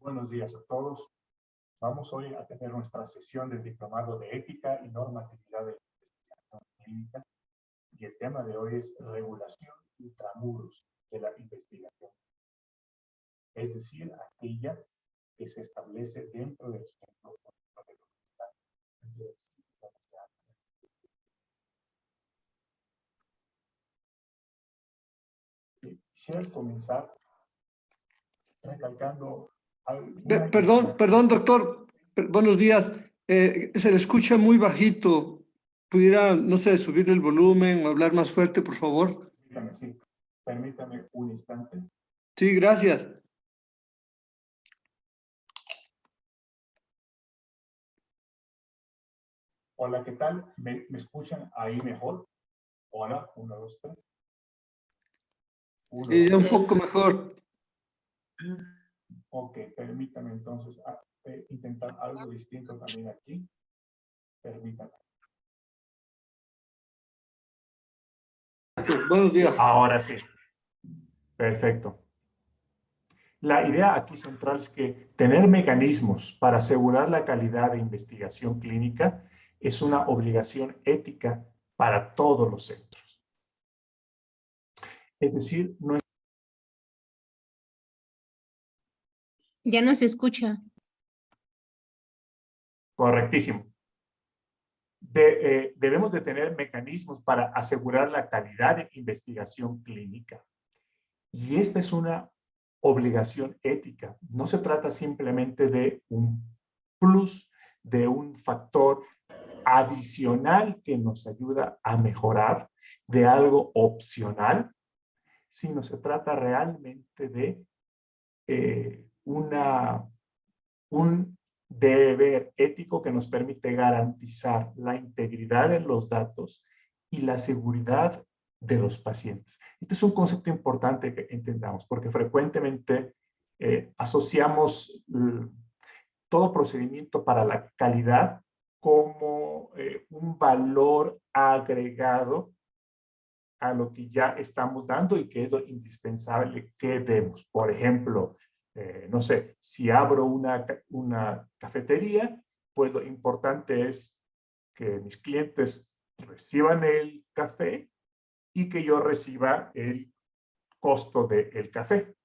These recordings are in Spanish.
Buenos días a todos. Vamos hoy a tener nuestra sesión del Diplomado de Ética y Normatividad de la Investigación Clínica. Y el tema de hoy es regulación intramuros de la investigación. Es decir, aquella que se establece dentro del centro de la universidad. Quisiera comenzar recalcando Perdón, doctor. Buenos días. Se le escucha muy bajito. ¿Pudiera, no sé, subir el volumen o hablar más fuerte, por favor? Permítame, sí. Permítame un instante. Sí, gracias. Hola, ¿qué tal? ¿Me escuchan ahí mejor? Hola, 1, 2, 3. Sí, ya un poco mejor. Ok, permítame entonces intentar algo distinto también aquí. Permítame. Buenos días. Ahora sí. Perfecto. La idea aquí central es que tener mecanismos para asegurar la calidad de investigación clínica es una obligación ética para todos los centros. Es decir, no es Ya no se escucha. correctísimo. Debemos de tener mecanismos para asegurar la calidad de investigación clínica. Y esta es una obligación ética. No se trata simplemente de un plus, de un factor adicional que nos ayuda a mejorar, de algo opcional, sino se trata realmente de un deber ético que nos permite garantizar la integridad de los datos y la seguridad de los pacientes. Este es un concepto importante que entendamos, porque frecuentemente asociamos todo procedimiento para la calidad como un valor agregado a lo que ya estamos dando y que es lo indispensable que demos. Por ejemplo, no sé, si abro una cafetería, pues lo importante es que mis clientes reciban el café y que yo reciba el costo del café.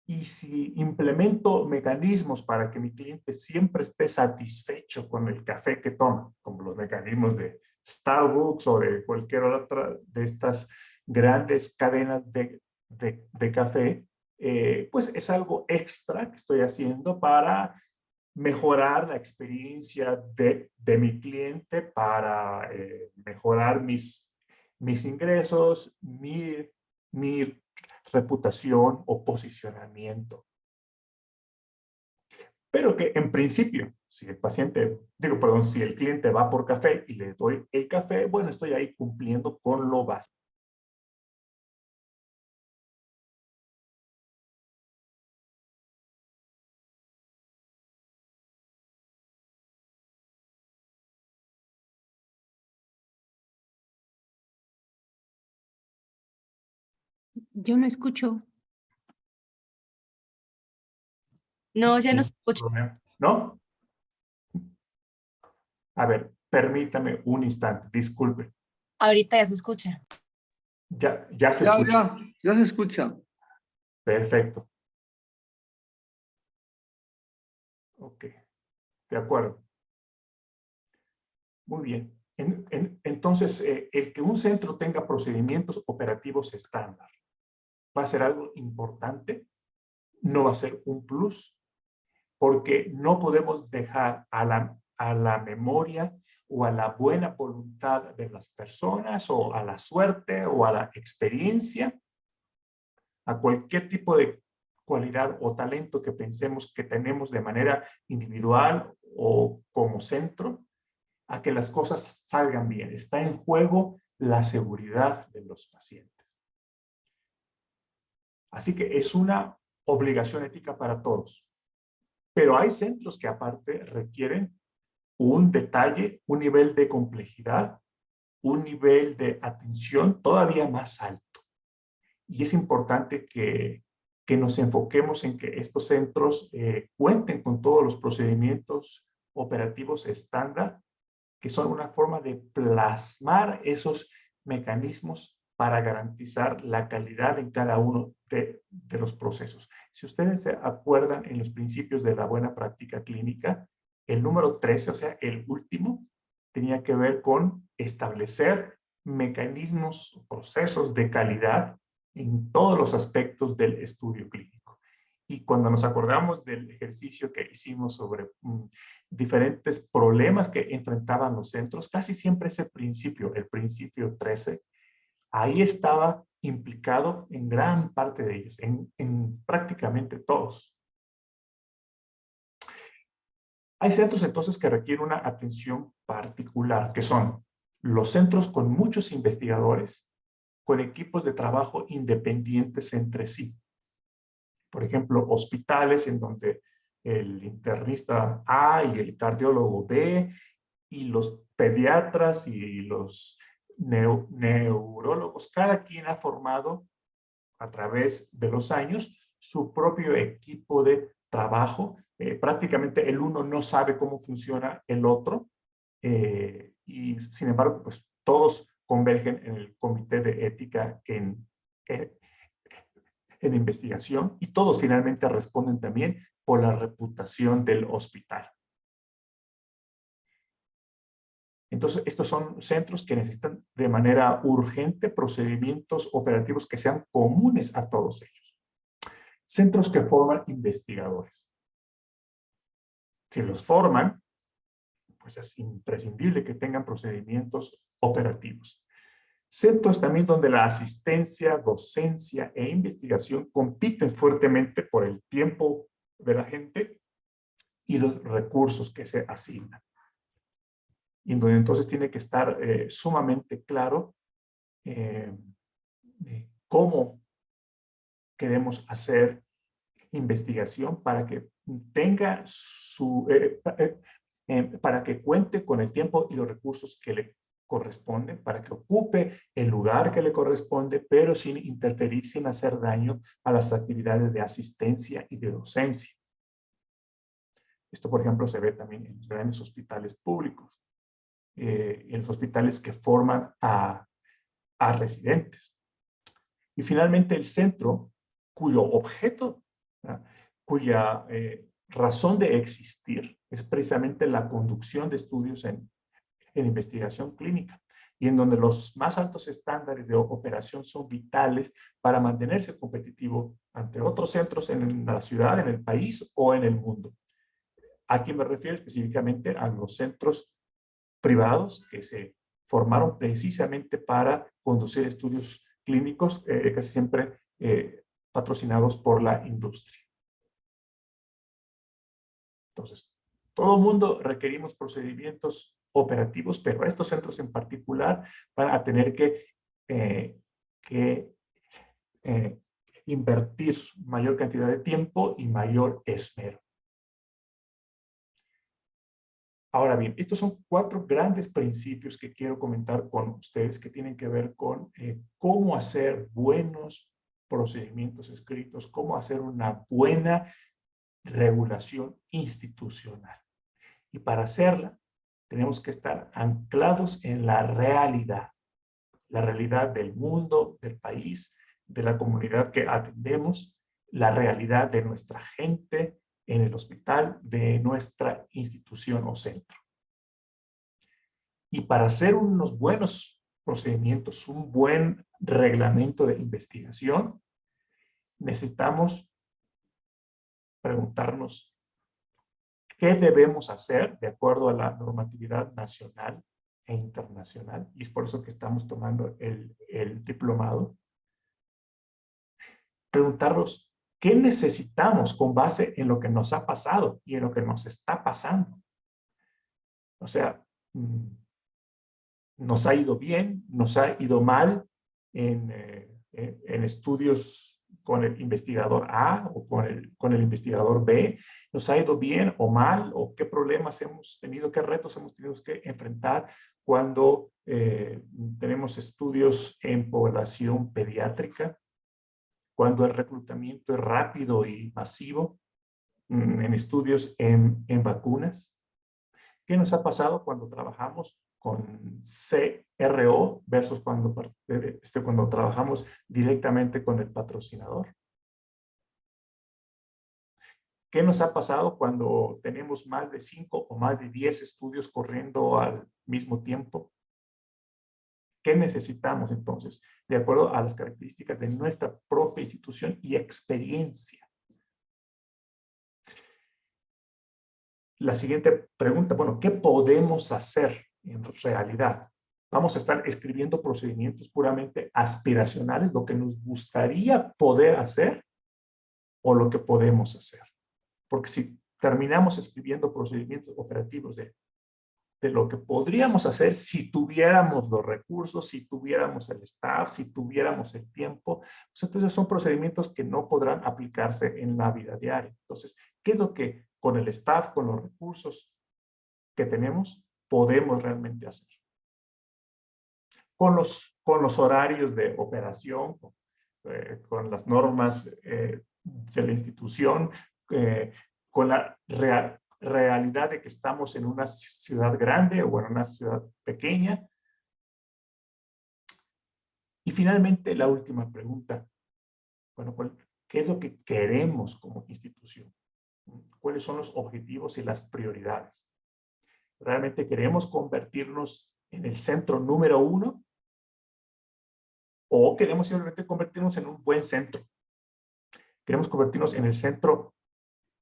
Y si implemento mecanismos para que mi cliente siempre esté satisfecho con el café que toma, como los mecanismos de Starbucks o de cualquier otra de estas grandes cadenas de café, pues es algo extra que estoy haciendo para mejorar la experiencia de mi cliente, para mejorar mis ingresos, mi reputación o posicionamiento. Pero que en principio, si el si el cliente va por café y le doy el café, bueno, estoy ahí cumpliendo con lo básico. Yo no escucho. No, ya no se escucha. ¿No? A ver, permítame un instante, disculpe. Ahorita ya se escucha. Ya se escucha. Ya se escucha. Perfecto. Ok, de acuerdo. Muy bien. Entonces, el que un centro tenga procedimientos operativos estándar va a ser algo importante, no va a ser un plus, porque no podemos dejar a la memoria o a la buena voluntad de las personas o a la suerte o a la experiencia, a cualquier tipo de cualidad o talento que pensemos que tenemos de manera individual o como centro, a que las cosas salgan bien. Está en juego la seguridad de los pacientes. Así que es una obligación ética para todos. Pero hay centros que aparte requieren un detalle, un nivel de complejidad, un nivel de atención todavía más alto. Y es importante que que nos enfoquemos en que estos centros cuenten con todos los procedimientos operativos estándar, que son una forma de plasmar esos mecanismos para garantizar la calidad en cada uno de los procesos. Si ustedes se acuerdan en los principios de la buena práctica clínica, el número 13, o sea, el último, tenía que ver con establecer mecanismos, procesos de calidad en todos los aspectos del estudio clínico. Y cuando nos acordamos del ejercicio que hicimos sobre diferentes problemas que enfrentaban los centros, casi siempre ese principio, el principio 13, ahí estaba implicado en gran parte de ellos, en prácticamente todos. Hay centros entonces que requieren una atención particular, que son los centros con muchos investigadores, con equipos de trabajo independientes entre sí. Por ejemplo, hospitales en donde el internista A y el cardiólogo B y los pediatras y los neurólogos, cada quien ha formado a través de los años su propio equipo de trabajo. Prácticamente el uno no sabe cómo funciona el otro y sin embargo pues todos convergen en el comité de ética en investigación y todos finalmente responden también por la reputación del hospital. Entonces, estos son centros que necesitan de manera urgente procedimientos operativos que sean comunes a todos ellos. Centros que forman investigadores. Si los forman, pues es imprescindible que tengan procedimientos operativos. Centros también donde la asistencia, docencia e investigación compiten fuertemente por el tiempo de la gente y los recursos que se asignan. Y en donde entonces tiene que estar sumamente claro cómo queremos hacer investigación para que tenga para que cuente con el tiempo y los recursos que le corresponden, para que ocupe el lugar que le corresponde, pero sin interferir, sin hacer daño a las actividades de asistencia y de docencia. Esto, por ejemplo, se ve también en los grandes hospitales públicos, en los hospitales que forman a residentes. Y finalmente el centro, cuyo objeto, cuya razón de existir es precisamente la conducción de estudios en investigación clínica y en donde los más altos estándares de operación son vitales para mantenerse competitivo ante otros centros en la ciudad, en el país o en el mundo. Aquí me refiero específicamente a los centros privados que se formaron precisamente para conducir estudios clínicos casi siempre patrocinados por la industria. Entonces, todo el mundo requerimos procedimientos operativos, pero estos centros en particular van a tener que invertir mayor cantidad de tiempo y mayor esmero. Ahora bien, estos son 4 grandes principios que quiero comentar con ustedes que tienen que ver con cómo hacer buenos procedimientos escritos, cómo hacer una buena regulación institucional. Y para hacerla, tenemos que estar anclados en la realidad del mundo, del país, de la comunidad que atendemos, la realidad de nuestra gente en el hospital, de nuestra institución o centro. Y para hacer unos buenos procedimientos, un buen reglamento de investigación, necesitamos preguntarnos qué debemos hacer de acuerdo a la normatividad nacional e internacional. Y es por eso que estamos tomando el diplomado. Preguntarnos qué necesitamos con base en lo que nos ha pasado y en lo que nos está pasando. O sea, nos ha ido bien, nos ha ido mal en estudios con el investigador A o con el investigador B, nos ha ido bien o mal, o qué problemas hemos tenido, qué retos hemos tenido que enfrentar cuando tenemos estudios en población pediátrica. cuando el reclutamiento es rápido y masivo en estudios en vacunas? ¿Qué nos ha pasado cuando trabajamos con CRO versus cuando trabajamos directamente con el patrocinador? ¿Qué nos ha pasado cuando tenemos más de 5 o más de 10 estudios corriendo al mismo tiempo? ¿Qué necesitamos entonces? De acuerdo a las características de nuestra propia institución y experiencia. La siguiente pregunta, bueno, ¿qué podemos hacer en realidad? Vamos a estar escribiendo procedimientos puramente aspiracionales, lo que nos gustaría poder hacer o lo que podemos hacer. Porque si terminamos escribiendo procedimientos operativos de lo que podríamos hacer si tuviéramos los recursos, si tuviéramos el staff, si tuviéramos el tiempo, pues entonces son procedimientos que no podrán aplicarse en la vida diaria. Entonces, ¿qué es lo que con el staff, con los recursos que tenemos, podemos realmente hacer? Con los horarios de operación, con las normas de la institución, con la realidad de que estamos en una ciudad grande o en una ciudad pequeña. Y finalmente, la última pregunta. Bueno, ¿qué es lo que queremos como institución? ¿Cuáles son los objetivos y las prioridades? ¿Realmente queremos convertirnos en el centro número 1? ¿O queremos simplemente convertirnos en un buen centro? Queremos convertirnos en el centro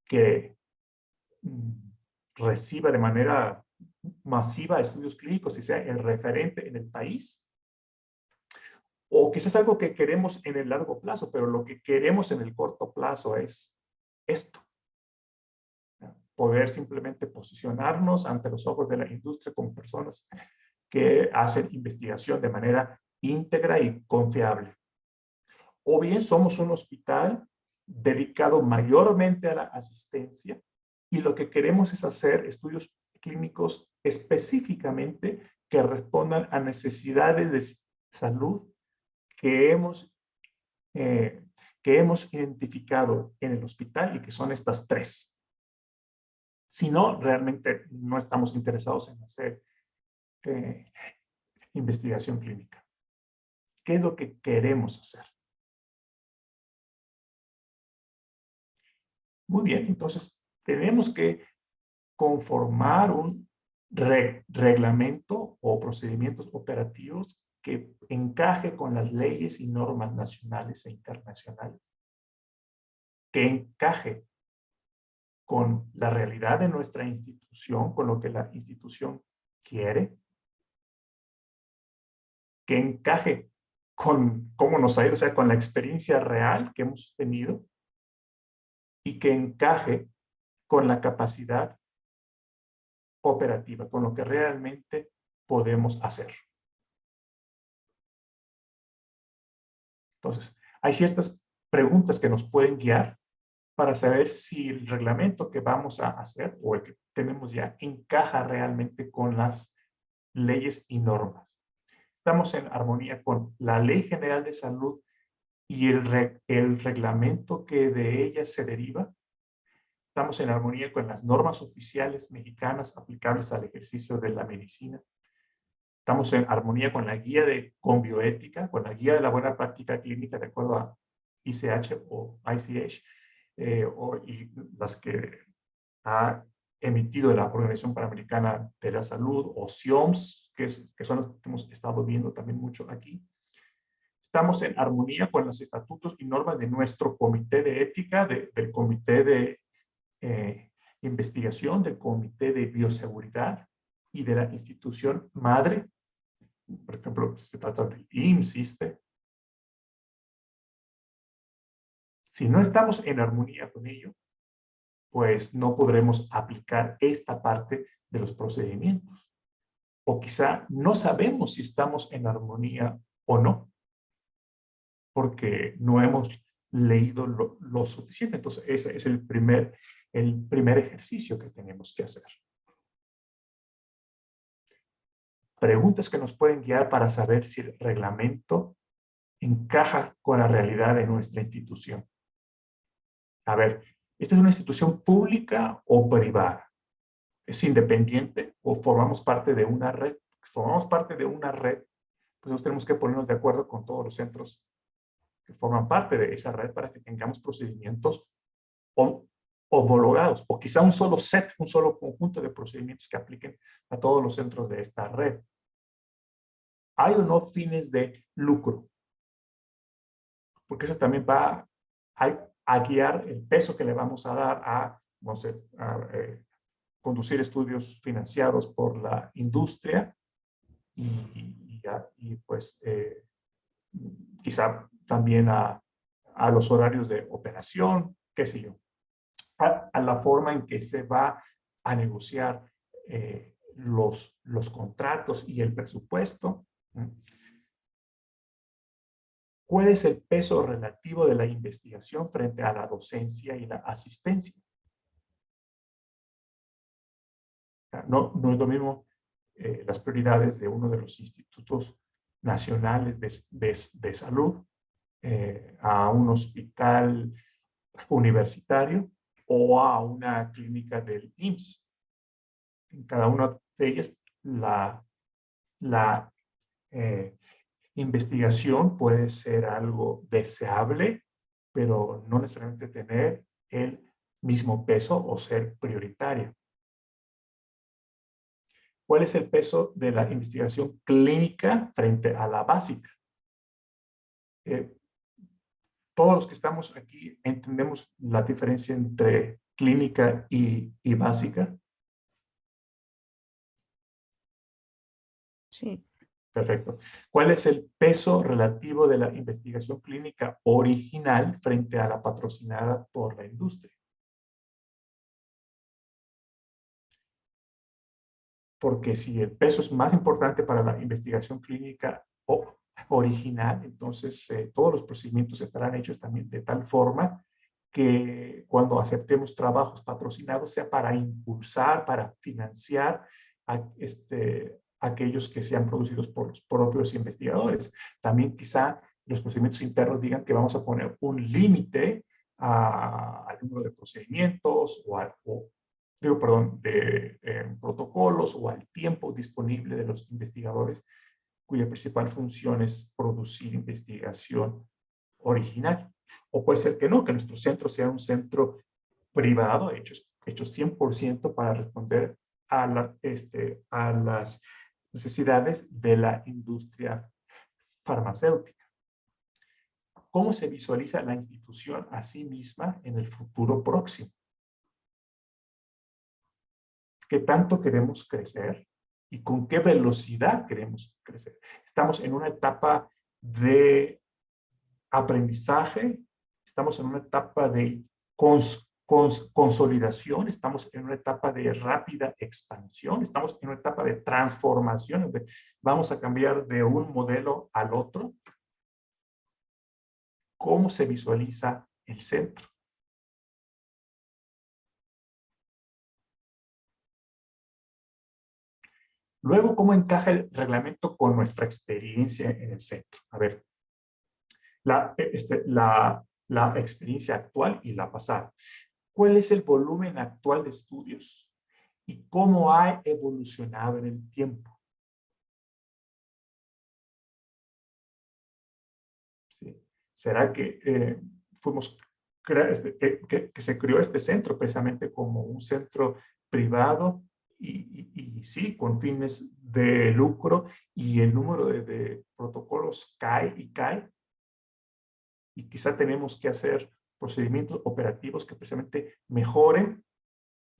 que reciba de manera masiva estudios clínicos y sea el referente en el país. O quizás algo que queremos en el largo plazo, pero lo que queremos en el corto plazo es esto. Poder simplemente posicionarnos ante los ojos de la industria como personas que hacen investigación de manera íntegra y confiable. O bien somos un hospital dedicado mayormente a la asistencia y lo que queremos es hacer estudios clínicos específicamente que respondan a necesidades de salud que hemos identificado en el hospital y que son estas 3. Si no, realmente no estamos interesados en hacer investigación clínica. ¿Qué es lo que queremos hacer? Muy bien, entonces tenemos que conformar un reglamento o procedimientos operativos que encaje con las leyes y normas nacionales e internacionales, que encaje con la realidad de nuestra institución, con lo que la institución quiere, que encaje con cómo nos ha ido, o sea, con la experiencia real que hemos tenido y que encaje con la capacidad operativa, con lo que realmente podemos hacer. Entonces, hay ciertas preguntas que nos pueden guiar para saber si el reglamento que vamos a hacer o el que tenemos ya encaja realmente con las leyes y normas. Estamos en armonía con la Ley General de Salud y el reglamento que de ella se deriva. Estamos en armonía con las normas oficiales mexicanas aplicables al ejercicio de la medicina. Estamos en armonía con la guía de conbioética, con la guía de la buena práctica clínica de acuerdo a ICH o ICH, y las que ha emitido la Organización Panamericana de la Salud o CIOMS, que son los que hemos estado viendo también mucho aquí. Estamos en armonía con los estatutos y normas de nuestro comité de ética, del comité de investigación, del comité de bioseguridad y de la institución madre. Por ejemplo, se trata del IMSS, ISSSTE. Si no estamos en armonía con ello, pues no podremos aplicar esta parte de los procedimientos. O quizá no sabemos si estamos en armonía o no, porque no hemos leído lo suficiente. Entonces, ese es el primer ejercicio que tenemos que hacer. Preguntas que nos pueden guiar para saber si el reglamento encaja con la realidad de nuestra institución. A ver, ¿esta es una institución pública o privada? ¿Es independiente o formamos parte de una red? Si formamos parte de una red, pues nos tenemos que ponernos de acuerdo con todos los centros que forman parte de esa red para que tengamos procedimientos homologados, o quizá un solo set, un solo conjunto de procedimientos que apliquen a todos los centros de esta red. ¿Hay o no fines de lucro? Porque eso también va a guiar el peso que le vamos a dar a, no sé, conducir estudios financiados por la industria y pues quizá también a los horarios de operación, qué sé yo, a la forma en que se va a negociar los contratos y el presupuesto. ¿Cuál es el peso relativo de la investigación frente a la docencia y la asistencia? No es lo mismo las prioridades de uno de los institutos nacionales de salud a un hospital universitario o a una clínica del IMSS. En cada una de ellas, la investigación puede ser algo deseable, pero no necesariamente tener el mismo peso o ser prioritaria. ¿Cuál es el peso de la investigación clínica frente a la básica? Todos los que estamos aquí entendemos la diferencia entre clínica y básica. Sí. Perfecto. ¿Cuál es el peso relativo de la investigación clínica original frente a la patrocinada por la industria? Porque si el peso es más importante para la investigación clínica original, entonces todos los procedimientos estarán hechos también de tal forma que cuando aceptemos trabajos patrocinados sea para impulsar, para financiar a aquellos que sean producidos por los propios investigadores. También quizá los procedimientos internos digan que vamos a poner un límite al número de procedimientos de protocolos o al tiempo disponible de los investigadores cuya principal función es producir investigación original. O puede ser que no, que nuestro centro sea un centro privado, hecho 100% para responder a las necesidades de la industria farmacéutica. ¿Cómo se visualiza la institución a sí misma en el futuro próximo? ¿Qué tanto queremos crecer? ¿Y con qué velocidad queremos crecer? Estamos en una etapa de aprendizaje, estamos en una etapa de consolidación, estamos en una etapa de rápida expansión, estamos en una etapa de transformación, donde vamos a cambiar de un modelo al otro. ¿Cómo se visualiza el centro? Luego, ¿cómo encaja el reglamento con nuestra experiencia en el centro? A ver, la experiencia actual y la pasada. ¿Cuál es el volumen actual de estudios y cómo ha evolucionado en el tiempo? ¿Sí? ¿Será que que se creó este centro precisamente como un centro privado y sí, con fines de lucro, y el número de protocolos cae y cae? Y quizá tenemos que hacer procedimientos operativos que precisamente mejoren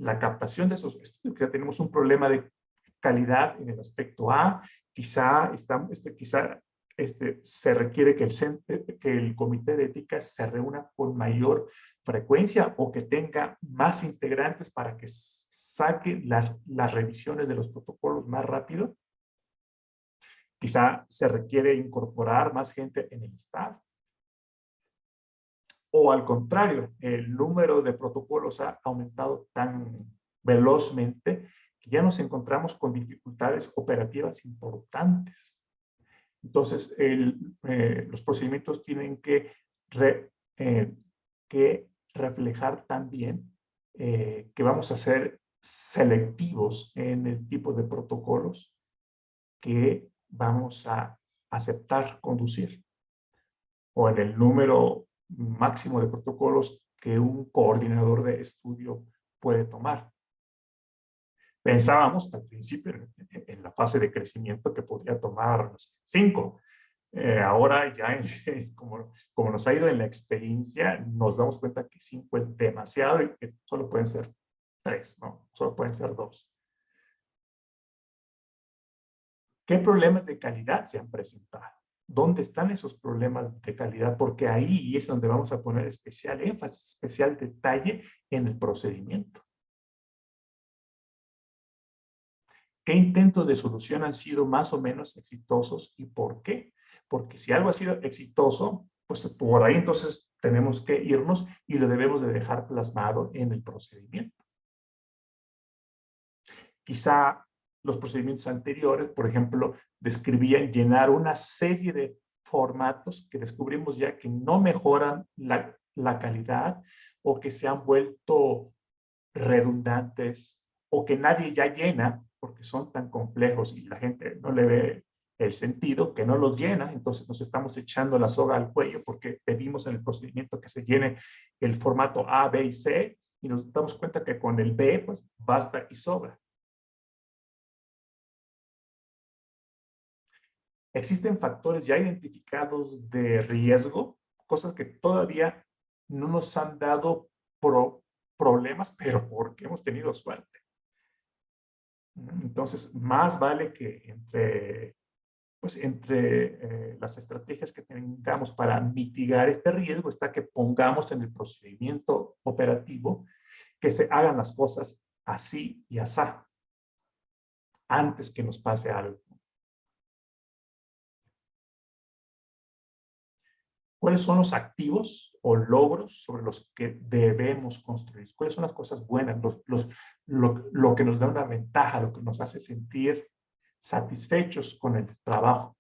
la captación de esos estudios. Quizá tenemos un problema de calidad en el aspecto A, quizá se requiere que el comité de ética se reúna con mayor frecuencia o que tenga más integrantes para que saque las revisiones de los protocolos más rápido. Quizá se requiere incorporar más gente en el staff. O al contrario, el número de protocolos ha aumentado tan velozmente que ya nos encontramos con dificultades operativas importantes. Entonces, los procedimientos tienen que reflejar también que vamos a ser selectivos en el tipo de protocolos que vamos a aceptar conducir, o en el número máximo de protocolos que un coordinador de estudio puede tomar. Pensábamos al principio, en la fase de crecimiento, que podría tomar, no sé, 5. Ahora ya, como nos ha ido en la experiencia, nos damos cuenta que 5 es demasiado y que solo pueden ser 3, ¿no? Solo pueden ser 2. ¿Qué problemas de calidad se han presentado? ¿Dónde están esos problemas de calidad? Porque ahí es donde vamos a poner especial énfasis, especial detalle en el procedimiento. ¿Qué intentos de solución han sido más o menos exitosos y por qué? Porque si algo ha sido exitoso, pues por ahí entonces tenemos que irnos y lo debemos de dejar plasmado en el procedimiento. Quizá los procedimientos anteriores, por ejemplo, describían llenar una serie de formatos que descubrimos ya que no mejoran la calidad o que se han vuelto redundantes o que nadie ya llena porque son tan complejos y la gente no le ve el sentido, que no los llena. Entonces nos estamos echando la soga al cuello porque pedimos en el procedimiento que se llene el formato A, B y C y nos damos cuenta que con el B pues basta y sobra. Existen factores ya identificados de riesgo, cosas que todavía no nos han dado problemas, pero porque hemos tenido suerte. Entonces, más vale que entre las estrategias que tengamos para mitigar este riesgo está que pongamos en el procedimiento operativo que se hagan las cosas así y asá, antes que nos pase algo. ¿Cuáles son los activos o logros sobre los que debemos construir? ¿Cuáles son las cosas buenas, lo que nos da una ventaja, lo que nos hace sentir satisfechos con el trabajo?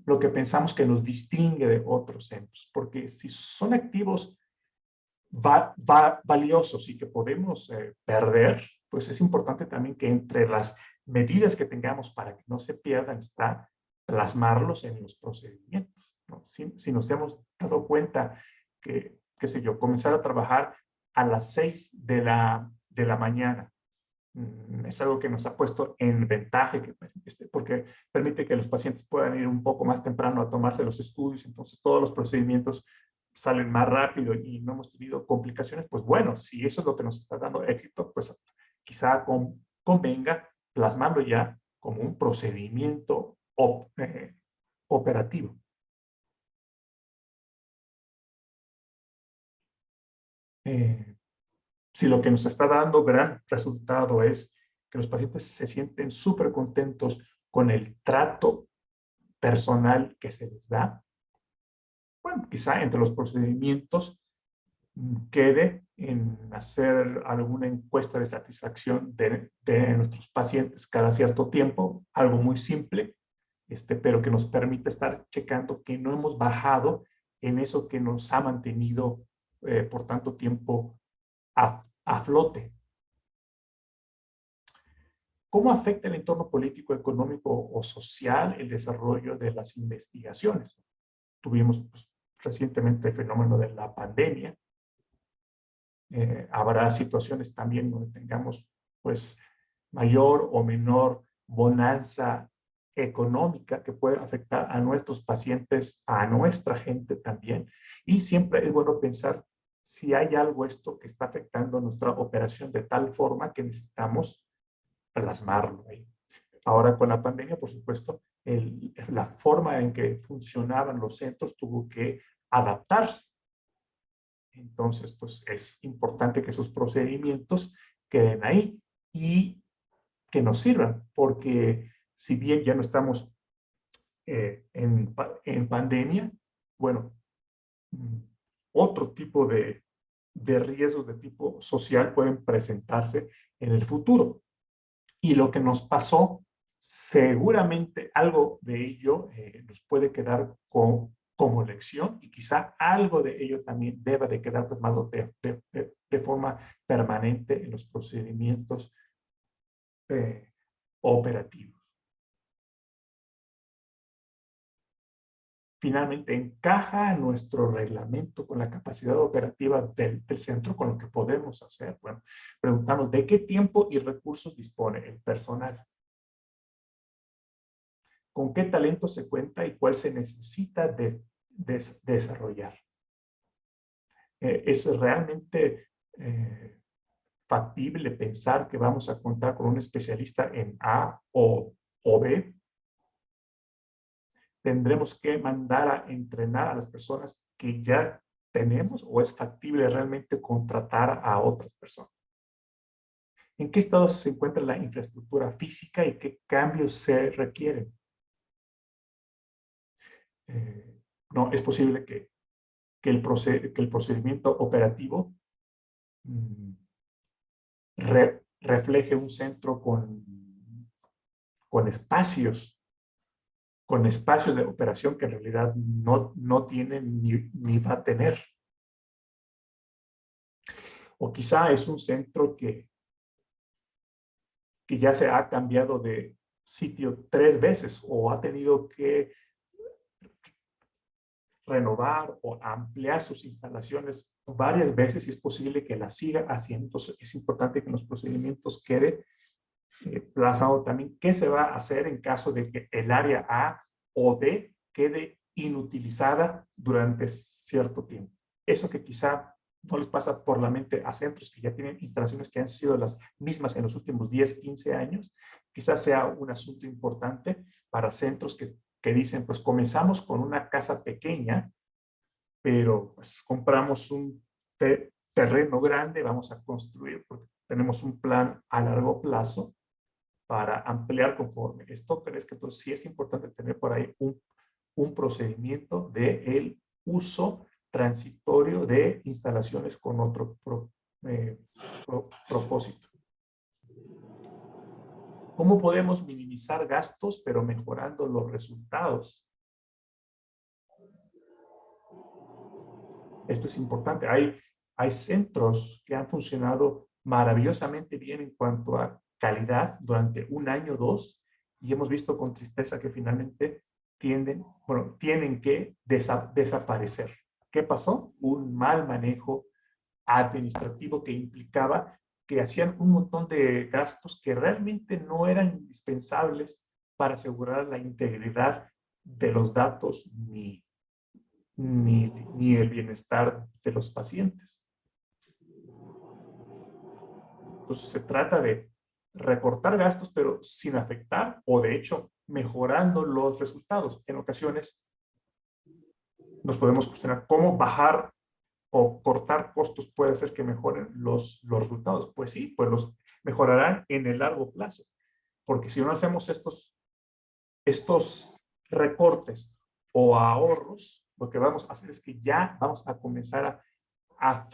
Lo que pensamos que nos distingue de otros centros. Porque si son activos valiosos y que podemos perder, pues es importante también que entre las medidas que tengamos para que no se pierdan está plasmarlos en los procedimientos, ¿no? Si nos hemos dado cuenta que, qué sé yo, comenzar a trabajar a las 6 de la mañana es algo que nos ha puesto en ventaja, porque permite que los pacientes puedan ir un poco más temprano a tomarse los estudios, entonces todos los procedimientos salen más rápido y no hemos tenido complicaciones. Pues bueno, si eso es lo que nos está dando éxito, pues quizá convenga plasmarlo ya como un procedimiento operativo. Si lo que nos está dando gran resultado es que los pacientes se sienten súper contentos con el trato personal que se les da, bueno, quizá entre los procedimientos quede en hacer alguna encuesta de satisfacción de nuestros pacientes cada cierto tiempo, algo muy simple, pero que nos permite estar checando que no hemos bajado en eso que nos ha mantenido por tanto tiempo a flote. ¿Cómo afecta el entorno político, económico o social el desarrollo de las investigaciones? Tuvimos pues, recientemente el fenómeno de la pandemia. Habrá situaciones también donde tengamos pues mayor o menor bonanza económica que puede afectar a nuestros pacientes, a nuestra gente también. Y siempre es bueno pensar si hay algo esto que está afectando nuestra operación de tal forma que necesitamos plasmarlo ahí. Ahora con la pandemia, por supuesto, la forma en que funcionaban los centros tuvo que adaptarse. Entonces, pues es importante que esos procedimientos queden ahí y que nos sirvan, porque si bien ya no estamos en pandemia, bueno, otro tipo de riesgos de tipo social pueden presentarse en el futuro. Y lo que nos pasó Seguramente algo de ello nos puede quedar como lección y quizá algo de ello también deba de quedar plasmado de forma permanente en los procedimientos operativos. Finalmente, ¿encaja nuestro reglamento con la capacidad operativa del centro, con lo que podemos hacer? Bueno, preguntamos, ¿de qué tiempo y recursos dispone el personal? ¿Con qué talento se cuenta y cuál se necesita desarrollar? ¿Es realmente factible pensar que vamos a contar con un especialista en A o B? ¿Tendremos que mandar a entrenar a las personas que ya tenemos o es factible realmente contratar a otras personas? ¿En qué estado se encuentra la infraestructura física y qué cambios se requieren? No, es posible que el procedimiento operativo refleje un centro con espacios de operación que en realidad no tienen ni va a tener. O quizá es un centro que ya se ha cambiado de sitio 3 veces o ha tenido que renovar o ampliar sus instalaciones varias veces y es posible que la siga haciendo. Entonces es importante que en los procedimientos quede plasmado también qué se va a hacer en caso de que el área A o B quede inutilizada durante cierto tiempo. Eso que quizá no les pasa por la mente a centros que ya tienen instalaciones que han sido las mismas en los últimos 10, 15 años, quizás sea un asunto importante para centros que dicen, pues comenzamos con una casa pequeña, pero pues compramos un terreno grande, vamos a construir, porque tenemos un plan a largo plazo para ampliar conforme esto, pero es que entonces sí es importante tener por ahí un procedimiento de el uso transitorio de instalaciones con otro propósito. ¿Cómo podemos minimizar gastos pero mejorando los resultados? Esto es importante. Hay centros que han funcionado maravillosamente bien en cuanto a calidad durante un año o dos y hemos visto con tristeza que finalmente tienen que desaparecer. ¿Qué pasó? Un mal manejo administrativo que implicaba que hacían un montón de gastos que realmente no eran indispensables para asegurar la integridad de los datos ni el bienestar de los pacientes. Entonces se trata de recortar gastos, pero sin afectar o de hecho mejorando los resultados. En ocasiones nos podemos cuestionar cómo bajar o cortar costos puede hacer que mejoren los resultados. Pues sí, pues los mejorarán en el largo plazo. Porque si no hacemos estos recortes o ahorros, lo que vamos a hacer es que ya vamos a comenzar a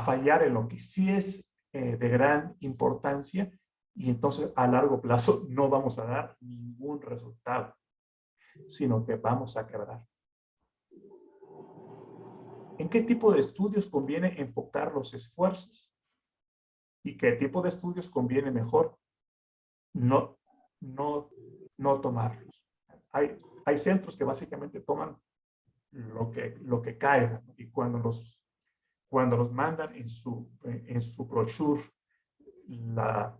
fallar en lo que sí es de gran importancia y entonces a largo plazo no vamos a dar ningún resultado, sino que vamos a quebrar. ¿En qué tipo de estudios conviene enfocar los esfuerzos? ¿Y qué tipo de estudios conviene mejor no tomarlos? Hay centros que básicamente toman lo que caiga, ¿no? Y cuando los mandan en su brochure la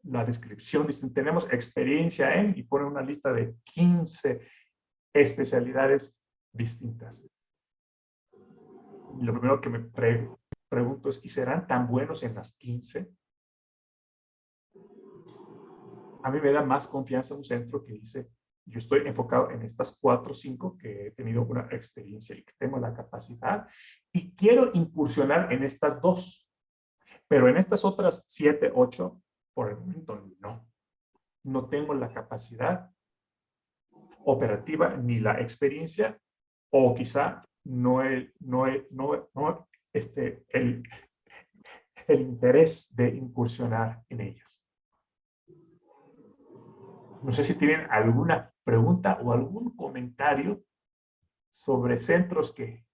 descripción, dicen, tenemos experiencia en, y ponen una lista de 15 especialidades distintas. Y lo primero que me pregunto es, ¿y serán tan buenos en las 15? A mí me da más confianza un centro que dice, yo estoy enfocado en estas 4 o 5 que he tenido una experiencia y que tengo la capacidad y quiero incursionar en estas 2. Pero en estas otras 7, 8, por el momento no tengo la capacidad operativa ni la experiencia o quizá el interés de incursionar en ellas. No sé si tienen alguna pregunta o algún comentario sobre centros que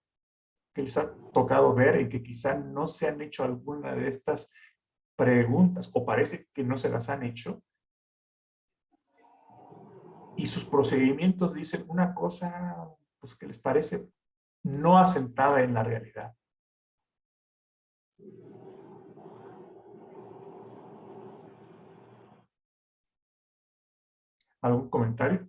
les ha tocado ver y que quizá no se han hecho alguna de estas preguntas o parece que no se las han hecho y sus procedimientos dicen una cosa pues, que les parece no asentada en la realidad. ¿Algún comentario?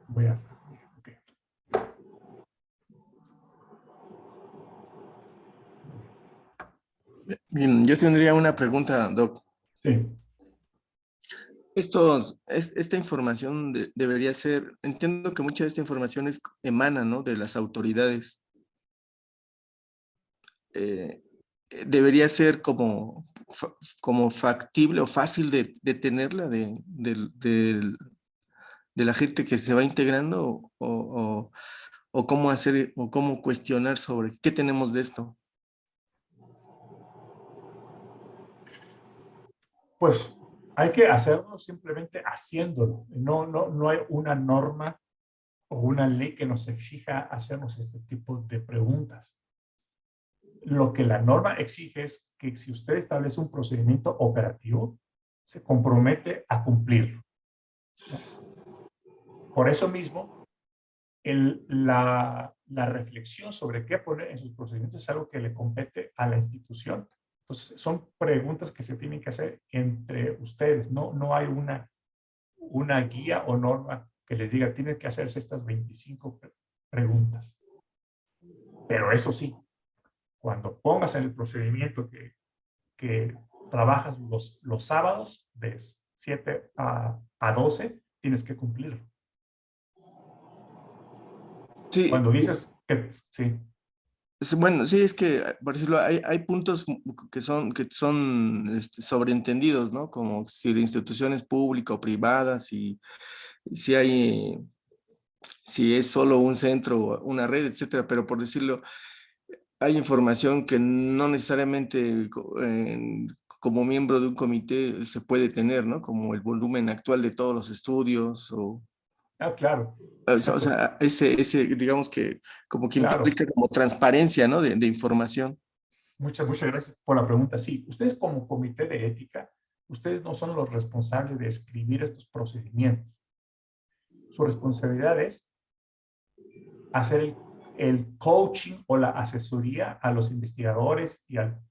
Voy a hacer. Okay. Bien, yo tendría una pregunta, Doc. Sí. Esta información debería ser, entiendo que mucha de esta información emana, ¿no?, de las autoridades. Debería ser como factible o fácil de tenerla de la gente que se va integrando o cómo hacer o cómo cuestionar sobre qué tenemos de esto. Pues hay que hacerlo simplemente haciéndolo. No hay una norma o una ley que nos exija hacernos este tipo de preguntas. Lo que la norma exige es que si usted establece un procedimiento operativo, se compromete a cumplirlo. Por eso mismo, la reflexión sobre qué poner en sus procedimientos es algo que le compete a la institución. Entonces, son preguntas que se tienen que hacer entre ustedes. No hay una guía o norma que les diga, tienen que hacerse estas 25 preguntas. Pero eso sí, cuando pongas en el procedimiento que trabajas los sábados de 7 a 12, tienes que cumplirlo. Sí, Cuando dices que sí, bueno, sí, es que, por decirlo, hay puntos que son sobreentendidos, ¿no? Como si la institución es pública o privada, si es solo un centro, una red, etcétera, pero por decirlo, hay información que no necesariamente como miembro de un comité se puede tener, ¿no? Como el volumen actual de todos los estudios claro, o exacto, sea, digamos que como que claro. implica como transparencia, ¿no? De información. Muchas gracias por la pregunta. Sí, ustedes como comité de ética, ustedes no son los responsables de escribir estos procedimientos. Su responsabilidad es hacer el coaching o la asesoría a los investigadores y al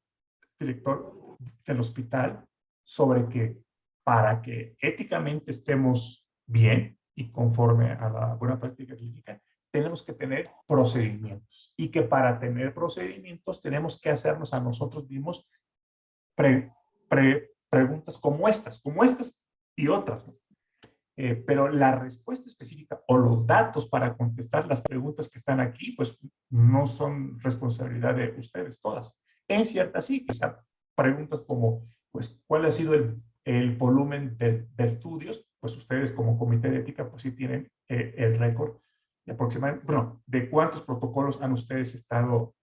director del hospital sobre que para que éticamente estemos bien y conforme a la buena práctica clínica, tenemos que tener procedimientos y que para tener procedimientos tenemos que hacernos a nosotros mismos preguntas como estas y otras, ¿no? Pero la respuesta específica o los datos para contestar las preguntas que están aquí, pues no son responsabilidad de ustedes todas. En cierta sí, quizá preguntas como, pues, ¿cuál ha sido el volumen de estudios? Pues ustedes como comité de ética, pues sí tienen el récord de aproximadamente, bueno, de cuántos protocolos han ustedes estado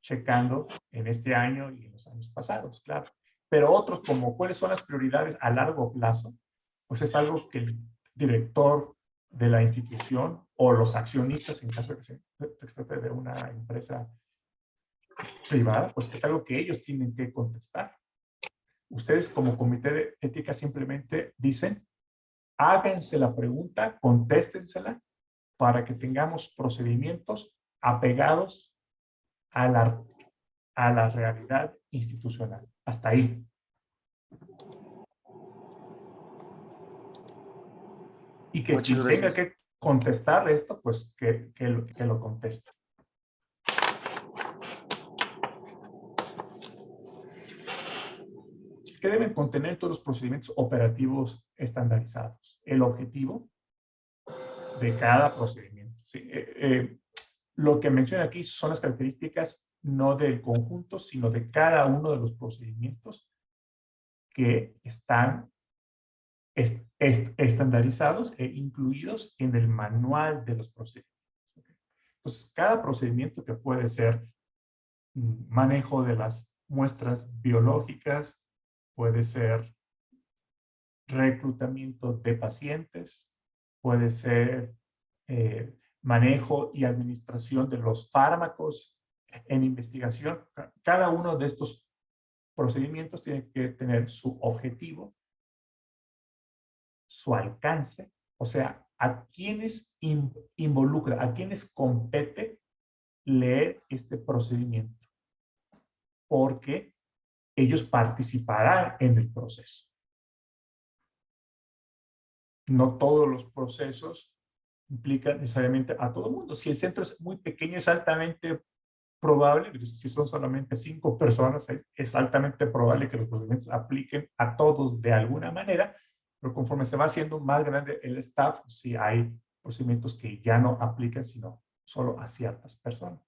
checando en este año y en los años pasados, claro. Pero otros como cuáles son las prioridades a largo plazo, pues es algo que el director de la institución o los accionistas, en caso de que se trate de una empresa privada, pues es algo que ellos tienen que contestar. Ustedes como comité de ética simplemente dicen, háganse la pregunta, contéstensela para que tengamos procedimientos apegados a la realidad institucional. Hasta ahí. Y que Muchas quien tenga gracias. que contestar esto, pues que lo conteste. ¿Qué deben contener todos los procedimientos operativos estandarizados? El objetivo de cada procedimiento. ¿Sí? Lo que menciona aquí son las características no del conjunto, sino de cada uno de los procedimientos que están estandarizados e incluidos en el manual de los procedimientos. ¿Okay? Entonces, cada procedimiento que puede ser manejo de las muestras biológicas, puede ser reclutamiento de pacientes, puede ser manejo y administración de los fármacos en investigación. Cada uno de estos procedimientos tiene que tener su objetivo, su alcance, o sea, a quienes involucra, a quienes compete leer este procedimiento, porque ellos participarán en el proceso. No todos los procesos implican necesariamente a todo el mundo. Si el centro es muy pequeño, es altamente probable, si son solamente 5 personas, es altamente probable que los procedimientos apliquen a todos de alguna manera, pero conforme se va haciendo más grande el staff, sí hay procedimientos que ya no aplican, sino solo a ciertas personas.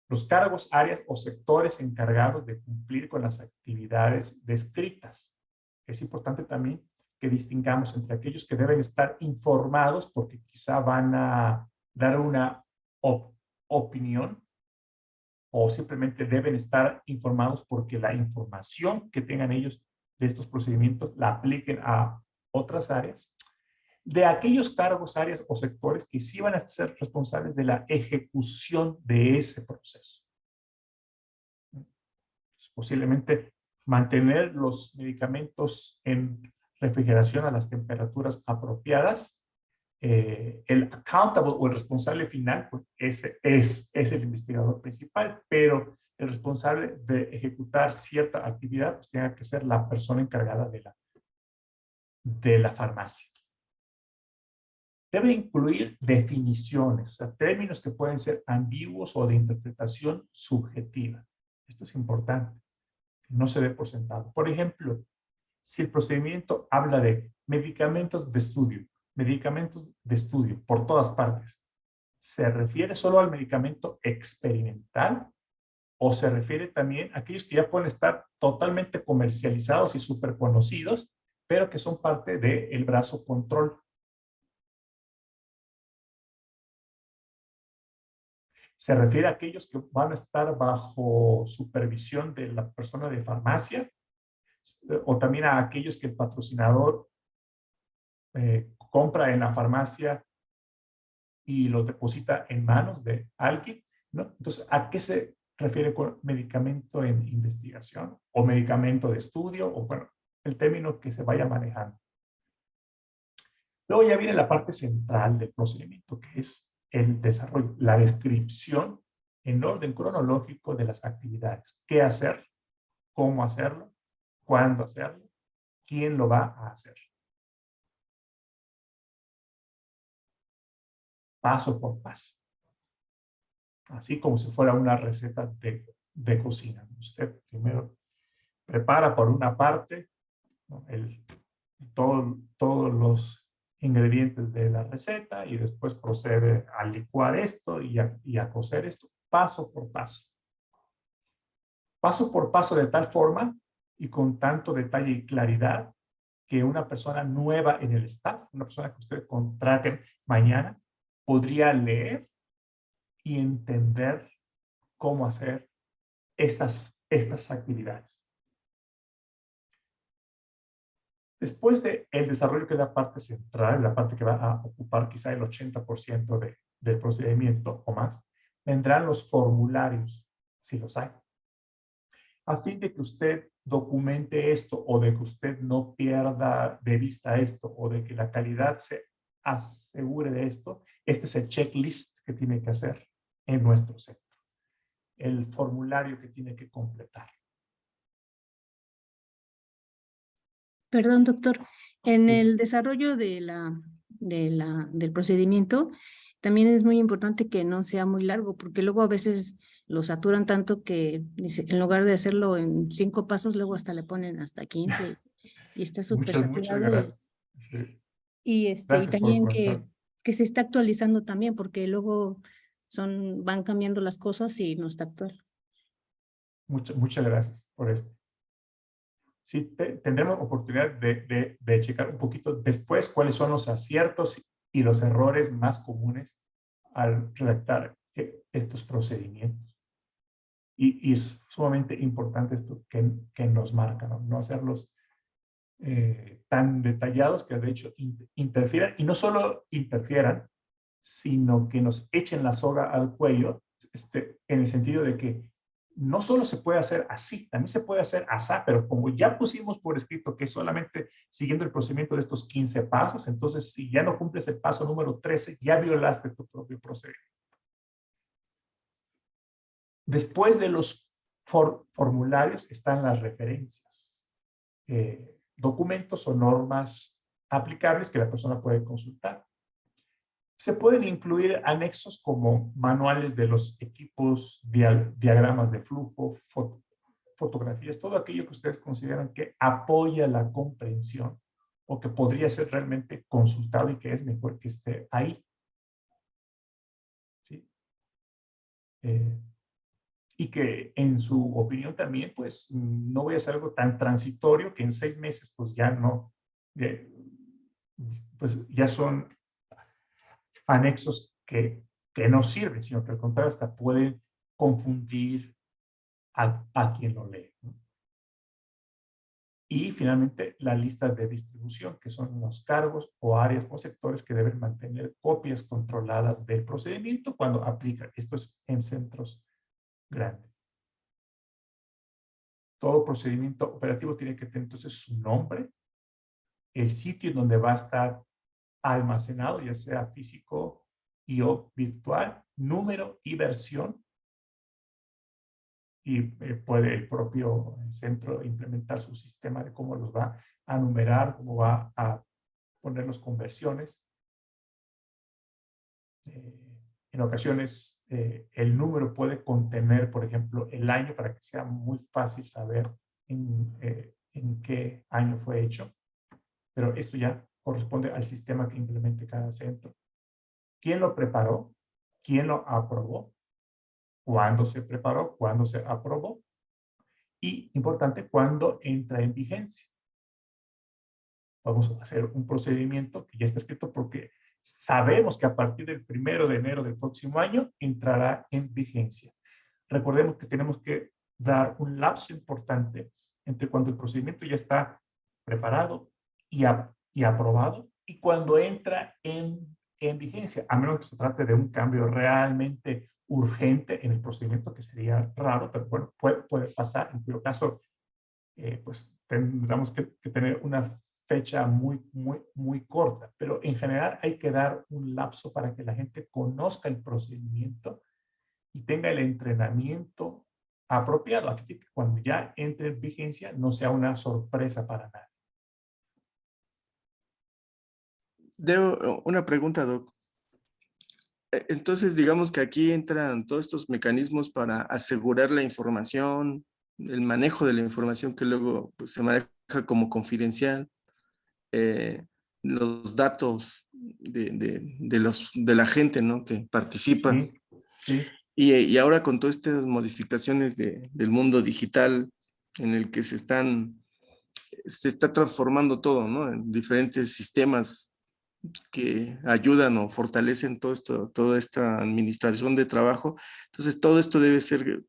Los cargos, áreas o sectores encargados de cumplir con las actividades descritas. Es importante también que distingamos entre aquellos que deben estar informados porque quizá van a dar una opinión o simplemente deben estar informados porque la información que tengan ellos de estos procedimientos la apliquen a otras áreas. De aquellos cargos, áreas o sectores que sí van a ser responsables de la ejecución de ese proceso. Posiblemente mantener los medicamentos en refrigeración a las temperaturas apropiadas. El accountable o el responsable final, pues ese es el investigador principal, pero el responsable de ejecutar cierta actividad, pues tiene que ser la persona encargada de la farmacia. Debe incluir definiciones, o sea, términos que pueden ser ambiguos o de interpretación subjetiva. Esto es importante, que no se dé por sentado. Por ejemplo, si el procedimiento habla de medicamentos de estudio por todas partes, ¿se refiere solo al medicamento experimental o se refiere también a aquellos que ya pueden estar totalmente comercializados y súper conocidos, pero que son parte del brazo control? ¿Se refiere a aquellos que van a estar bajo supervisión de la persona de farmacia? ¿O también a aquellos que el patrocinador compra en la farmacia y los deposita en manos de alguien? ¿No? Entonces, ¿a qué se refiere con medicamento en investigación o medicamento de estudio? O bueno, el término que se vaya manejando. Luego ya viene la parte central del procedimiento, que es el desarrollo, la descripción en orden cronológico de las actividades. ¿Qué hacer? ¿Cómo hacerlo? ¿Cuándo hacerlo? ¿Quién lo va a hacer? Paso por paso. Así como si fuera una receta de cocina. Usted primero prepara por una parte, ¿no?, todos los ingredientes de la receta y después procede a licuar esto y a cocer esto paso por paso. Paso por paso de tal forma y con tanto detalle y claridad que una persona nueva en el staff, una persona que usted contrate mañana, podría leer y entender cómo hacer estas actividades. Después del desarrollo, que es la parte central, la parte que va a ocupar quizá el 80% del procedimiento o más, vendrán los formularios, si los hay. A fin de que usted documente esto o de que usted no pierda de vista esto o de que la calidad se asegure de esto, este es el checklist que tiene que hacer en nuestro centro. El formulario que tiene que completar. Perdón, doctor. En Sí. el desarrollo del procedimiento, también es muy importante que no sea muy largo, porque luego a veces lo saturan tanto que en lugar de hacerlo en 5 pasos, luego hasta le ponen hasta 15 y está súper Muchas saturado. gracias. Sí. Y Gracias por también comentar. que se está actualizando también, porque luego van cambiando las cosas y no está actual. Muchas gracias por esto. Sí, tendremos oportunidad de checar un poquito después cuáles son los aciertos y los errores más comunes al redactar estos procedimientos. Y es sumamente importante esto que nos marca, ¿no? No hacerlos tan detallados que de hecho interfieran, y no solo interfieran, sino que nos echen la soga al cuello, en el sentido de que no solo se puede hacer así, también se puede hacer asá, pero como ya pusimos por escrito que es solamente siguiendo el procedimiento de estos 15 pasos, entonces si ya no cumples el paso número 13, ya violaste tu propio procedimiento. Después de los formularios están las referencias, documentos o normas aplicables que la persona puede consultar. Se pueden incluir anexos como manuales de los equipos, diagramas de flujo, fotografías, todo aquello que ustedes consideran que apoya la comprensión o que podría ser realmente consultado y que es mejor que esté ahí. ¿Sí? Y que en su opinión también, pues, no voy a hacer algo tan transitorio que en 6 meses, pues, ya no, pues, ya son anexos que no sirven, sino que al contrario hasta pueden confundir a quien lo lee, ¿no? Y finalmente la lista de distribución, que son los cargos o áreas o sectores que deben mantener copias controladas del procedimiento cuando aplica. Esto es en centros grandes. Todo procedimiento operativo tiene que tener entonces su nombre, el sitio en donde va a estar almacenado, ya sea físico y o virtual, número y versión, y puede el propio centro implementar su sistema de cómo los va a numerar, cómo va a poner las conversiones. En ocasiones el número puede contener, por ejemplo, el año para que sea muy fácil saber en qué año fue hecho, pero esto ya corresponde al sistema que implemente cada centro. ¿Quién lo preparó? ¿Quién lo aprobó? ¿Cuándo se preparó? ¿Cuándo se aprobó? Y, importante, ¿cuándo entra en vigencia? Vamos a hacer un procedimiento que ya está escrito porque sabemos que a partir del 1 de enero del próximo año entrará en vigencia. Recordemos que tenemos que dar un lapso importante entre cuando el procedimiento ya está preparado y aprobado y cuando entra en vigencia, a menos que se trate de un cambio realmente urgente en el procedimiento, que sería raro, pero bueno, puede pasar, en cuyo caso, pues tendremos que tener una fecha muy corta, pero en general hay que dar un lapso para que la gente conozca el procedimiento y tenga el entrenamiento apropiado, aquí que cuando ya entre en vigencia no sea una sorpresa para nadie. Una pregunta, Doc. Entonces, digamos que aquí entran todos estos mecanismos para asegurar la información, el manejo de la información que luego pues, se maneja como confidencial, los datos de la gente, ¿no? Que participa. Sí, sí. Y ahora con todas estas modificaciones del mundo digital en el que se está transformando todo, ¿no? En diferentes sistemas que ayudan o fortalecen toda esta administración de trabajo. Entonces, todo esto debe ser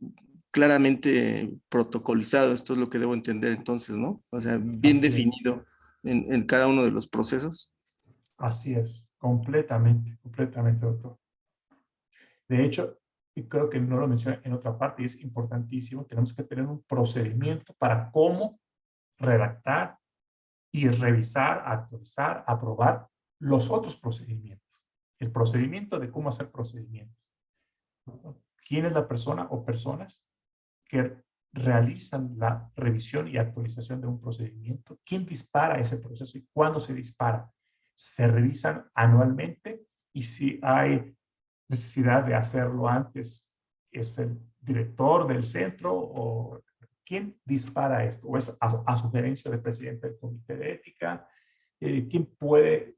claramente protocolizado. Esto es lo que debo entender entonces, ¿no? O sea, bien Así es. definido en cada uno de los procesos. Así es, completamente, doctor. De hecho, y creo que no lo mencioné en otra parte y es importantísimo, tenemos que tener un procedimiento para cómo redactar y revisar, actualizar, aprobar los otros procedimientos. El procedimiento de cómo hacer procedimientos. ¿Quién es la persona o personas que realizan la revisión y actualización de un procedimiento? ¿Quién dispara ese proceso y cuándo se dispara? Se revisan anualmente y si hay necesidad de hacerlo antes, ¿es el director del centro o quién dispara esto? ¿O es a sugerencia del presidente del comité de ética? ¿Quién puede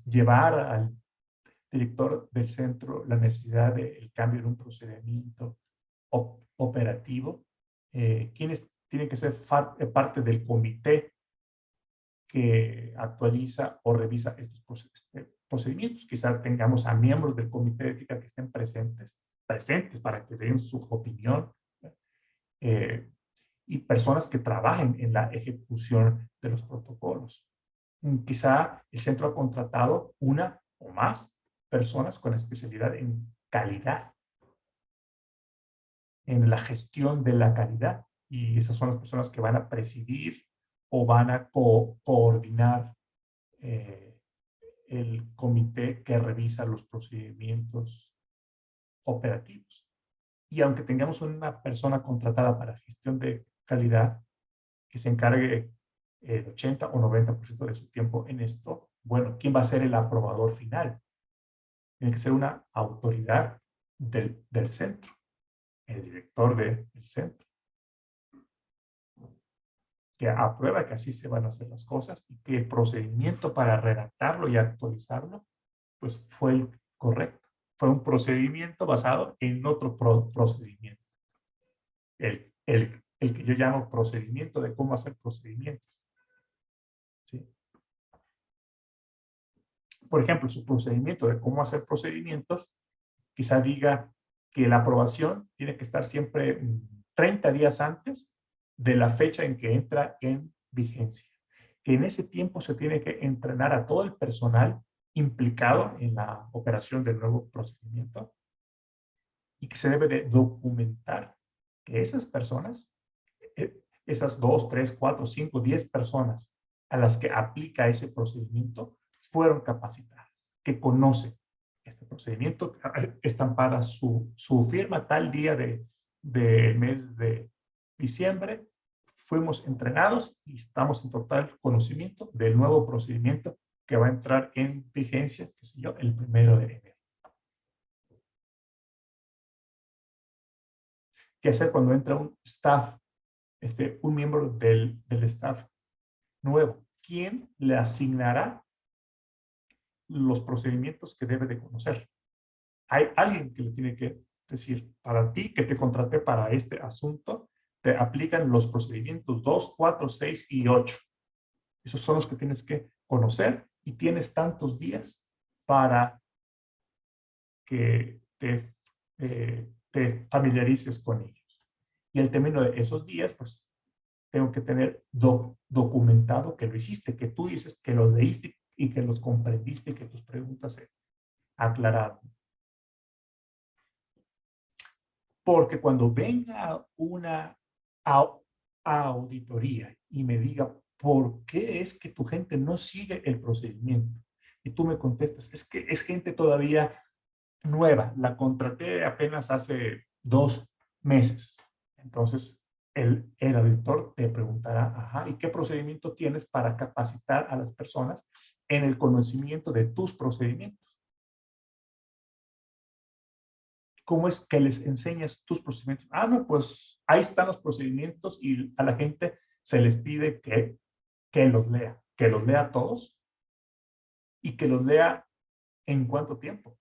llevar al director del centro la necesidad del cambio en un procedimiento operativo? ¿Quiénes tienen que ser parte del comité que actualiza o revisa estos procedimientos. Quizá tengamos a miembros del comité de ética que estén presentes para que den su opinión, y personas que trabajen en la ejecución de los protocolos. Quizá el centro ha contratado una o más personas con especialidad en calidad, en la gestión de la calidad, y esas son las personas que van a presidir o van a coordinar el comité que revisa los procedimientos operativos. Y aunque tengamos una persona contratada para gestión de calidad que se encargue el 80 o 90% de su tiempo en esto, bueno, ¿quién va a ser el aprobador final? Tiene que ser una autoridad del centro, el director del centro, que aprueba que así se van a hacer las cosas y que el procedimiento para redactarlo y actualizarlo, pues fue el correcto. Fue un procedimiento basado en otro procedimiento. El que yo llamo procedimiento de cómo hacer procedimientos. ¿Sí? Por ejemplo, su procedimiento de cómo hacer procedimientos, quizá diga que la aprobación tiene que estar siempre 30 días antes de la fecha en que entra en vigencia. Que en ese tiempo se tiene que entrenar a todo el personal implicado en la operación del nuevo procedimiento y que se debe de documentar que esas personas, esas 2, 3, 4, 5, 10 personas a las que aplica ese procedimiento fueron capacitadas, que conocen este procedimiento, estampada su firma tal día del mes de diciembre, fuimos entrenados y estamos en total conocimiento del nuevo procedimiento que va a entrar en vigencia, qué sé yo, el 1 de enero. ¿Qué hacer cuando entra un staff, un miembro del staff nuevo? ¿Quién le asignará los procedimientos que debe de conocer? Hay alguien que le tiene que decir, para ti que te contraté para este asunto, te aplican los procedimientos 2, 4, 6 y 8. Esos son los que tienes que conocer y tienes tantos días para que te familiarices con ellos. Y al término de esos días, pues tengo que tener documentado que lo hiciste, que tú dices que los leíste y que los comprendiste y que tus preguntas se aclararon. Porque cuando venga una auditoría y me diga, ¿por qué es que tu gente no sigue el procedimiento? Y tú me contestas, es que es gente todavía nueva, la contraté apenas hace 2 meses. Entonces, el auditor te preguntará, ajá, ¿y qué procedimiento tienes para capacitar a las personas en el conocimiento de tus procedimientos? ¿Cómo es que les enseñas tus procedimientos? Ah, no, pues ahí están los procedimientos y a la gente se les pide que los lea todos y que los lea en cuánto tiempo.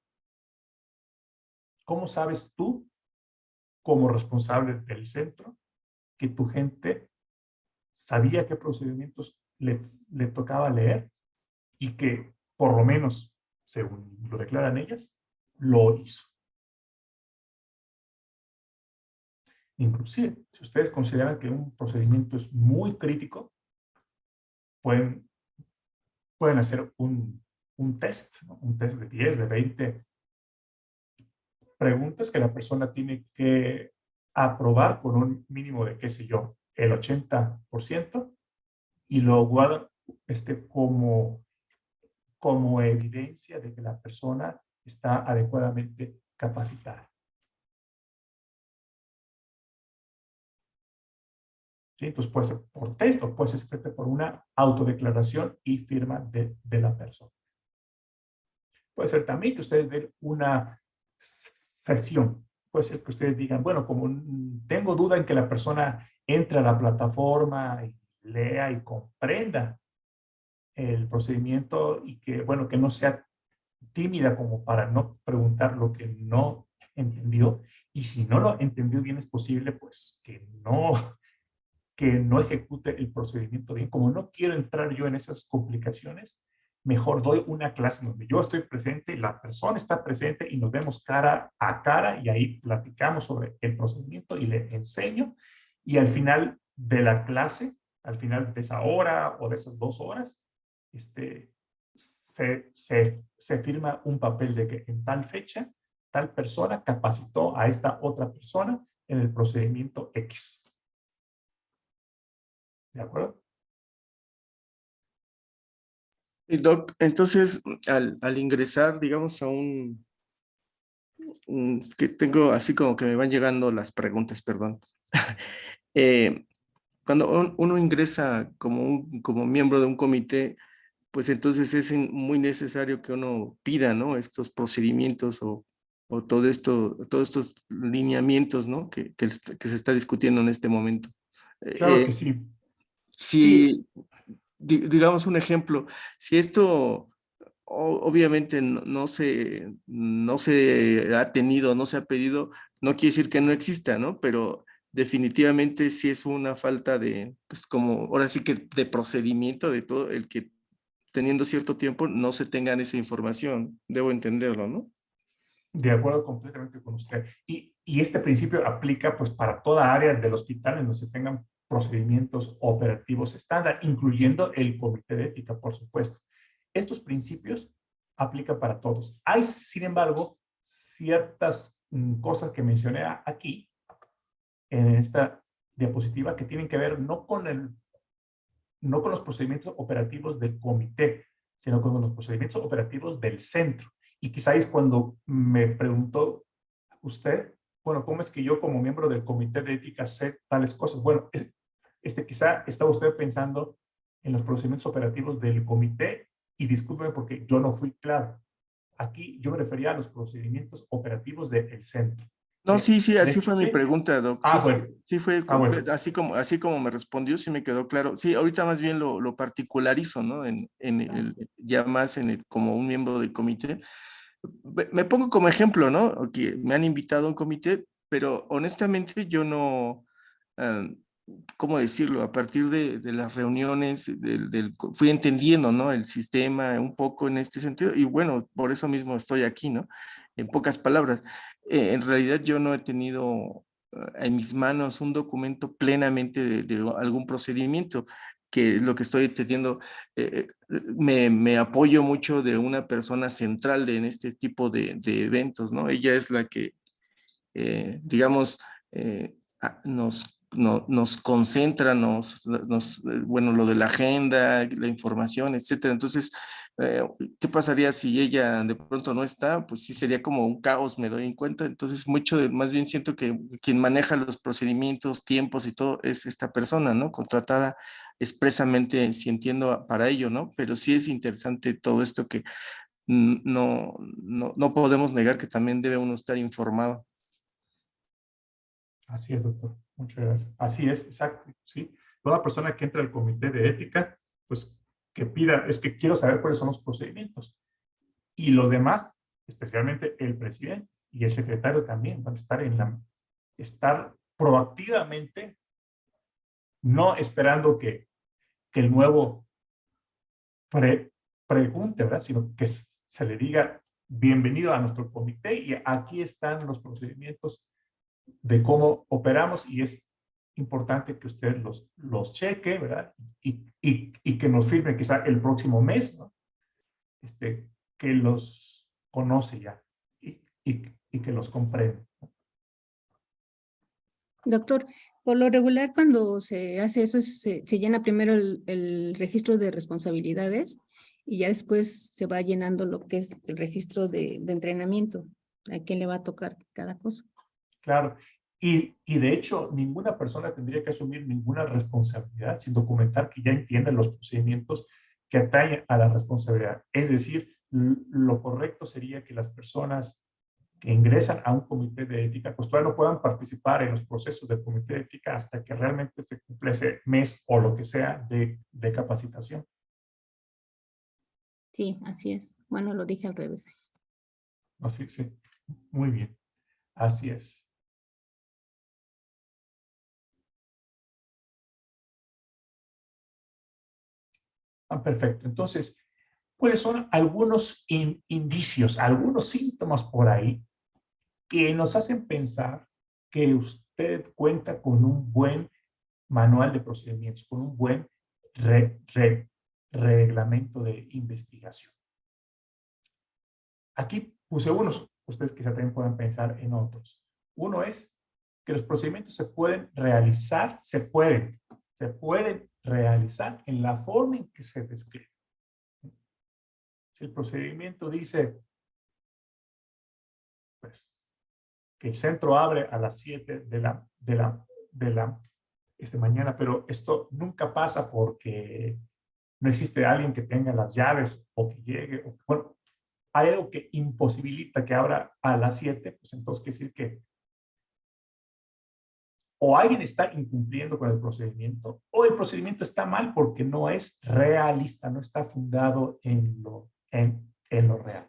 ¿Cómo sabes tú, como responsable del centro, que tu gente sabía qué procedimientos le tocaba leer y que, por lo menos, según lo declaran ellas, lo hizo? Inclusive, si ustedes consideran que un procedimiento es muy crítico, pueden hacer un test, ¿no? Un test de 10, de 20 preguntas que la persona tiene que aprobar con un mínimo de, qué sé yo, el 80%, y lo guardan como evidencia de que la persona está adecuadamente capacitada. ¿Sí? Entonces puede ser por texto, puede ser escrito por una autodeclaración y firma de la persona. Puede ser también que ustedes den una sesión. Puede ser que ustedes digan, bueno, como tengo duda en que la persona entre a la plataforma y lea y comprenda el procedimiento y que, bueno, que no sea tímida como para no preguntar lo que no entendió. Y si no lo entendió bien, es posible, pues, que no ejecute el procedimiento bien. Como no quiero entrar yo en esas complicaciones, mejor doy una clase donde yo estoy presente, la persona está presente y nos vemos cara a cara y ahí platicamos sobre el procedimiento y le enseño. Y al final de la clase, al final de esa hora o de esas 2 horas, se firma un papel de que en tal fecha, tal persona capacitó a esta otra persona en el procedimiento X. ¿De acuerdo? Y Doc, entonces, al ingresar, digamos, que tengo así como que me van llegando las preguntas, perdón. Cuando uno ingresa como miembro de un comité, pues entonces es muy necesario que uno pida, ¿no? Estos procedimientos o todo esto, todos estos lineamientos, ¿no? Que se está discutiendo en este momento. Claro que sí. Sí, Si, digamos un ejemplo, si esto obviamente no se ha tenido, no se ha pedido, no quiere decir que no exista, ¿no? Pero definitivamente sí es una falta de, pues como, ahora sí que de procedimiento de todo, el que teniendo cierto tiempo no se tengan esa información, debo entenderlo, ¿no? de acuerdo completamente con usted. Y este principio aplica pues para toda área del hospital en donde se tengan procedimientos operativos estándar, incluyendo el comité de ética, por supuesto. Estos principios aplican para todos. Hay, sin embargo, ciertas cosas que mencioné aquí, en esta diapositiva, que tienen que ver no con los procedimientos operativos del comité, sino con los procedimientos operativos del centro. Y quizá es cuando me preguntó usted, bueno, ¿cómo es que yo como miembro del comité de ética sé tales cosas? Bueno, quizá estaba usted pensando en los procedimientos operativos del comité y discúlpeme porque yo no fui claro. Aquí yo me refería a los procedimientos operativos del centro. No, sí, sí, así fue mi ¿Sí? pregunta, Doc. Sí, Ah, sí, bueno. sí fue Ah, bueno. así como me respondió, sí me quedó claro. Sí, ahorita más bien lo particularizo, ¿no? Ya más como un miembro del comité. Me pongo como ejemplo, ¿no? Que me han invitado a un comité, pero honestamente yo no, ah, ¿cómo decirlo? A partir de las reuniones, fui entendiendo, ¿no? El sistema un poco en este sentido y bueno, por eso mismo estoy aquí, ¿no? En pocas palabras, en realidad yo no he tenido en mis manos un documento plenamente de algún procedimiento, que es lo que estoy entendiendo. Me apoyo mucho de una persona central en este tipo de eventos, ¿no? Ella es la que digamos, nos concentra, bueno, lo de la agenda, la información, etcétera. Entonces, ¿qué pasaría si ella de pronto no está? Pues sí sería como un caos, me doy en cuenta. Entonces, más bien siento que quien maneja los procedimientos, tiempos y todo es esta persona, ¿no? Contratada expresamente, si entiendo, para ello, ¿no? Pero sí es interesante todo esto que no podemos negar que también debe uno estar informado. Así es, doctor. Muchas gracias. Así es, exacto. ¿Sí? Toda persona que entra al comité de ética, pues que pida, es que quiero saber cuáles son los procedimientos. Y los demás, especialmente el presidente y el secretario también, van a estar proactivamente, no esperando que el nuevo pregunte, ¿verdad? Sino que se le diga, bienvenido a nuestro comité y aquí están los procedimientos de cómo operamos y es importante que usted los cheque, ¿verdad? Y que nos firme quizá el próximo mes, ¿no? Que los conoce ya y que los comprende. Doctor, por lo regular cuando se hace eso, se llena primero el registro de responsabilidades y ya después se va llenando lo que es el registro de entrenamiento. ¿A quién le va a tocar cada cosa? Claro. Y de hecho, ninguna persona tendría que asumir ninguna responsabilidad sin documentar que ya entiende los procedimientos que atañen a la responsabilidad. Es decir, lo correcto sería que las personas que ingresan a un comité de ética, pues todavía no puedan participar en los procesos del comité de ética hasta que realmente se cumple ese mes o lo que sea de capacitación. Sí, así es. Bueno, lo dije al revés. Así, sí. Muy bien. Así es. Perfecto. Entonces, ¿Cuáles son algunos indicios, algunos síntomas por ahí que nos hacen pensar que usted cuenta con un buen manual de procedimientos, con un buen reglamento de investigación? Aquí puse unos, ustedes quizá también puedan pensar en otros. Uno es que los procedimientos se pueden realizar, se pueden realizar en la forma en que se describe. Si el procedimiento dice, pues, que el centro abre a las 7 de la mañana, pero esto nunca pasa porque no existe alguien que tenga las llaves o que llegue, o, bueno, hay algo que imposibilita que abra a las 7, pues entonces quiere decir que o alguien está incumpliendo con el procedimiento, o el procedimiento está mal porque no es realista, no está fundado en lo real.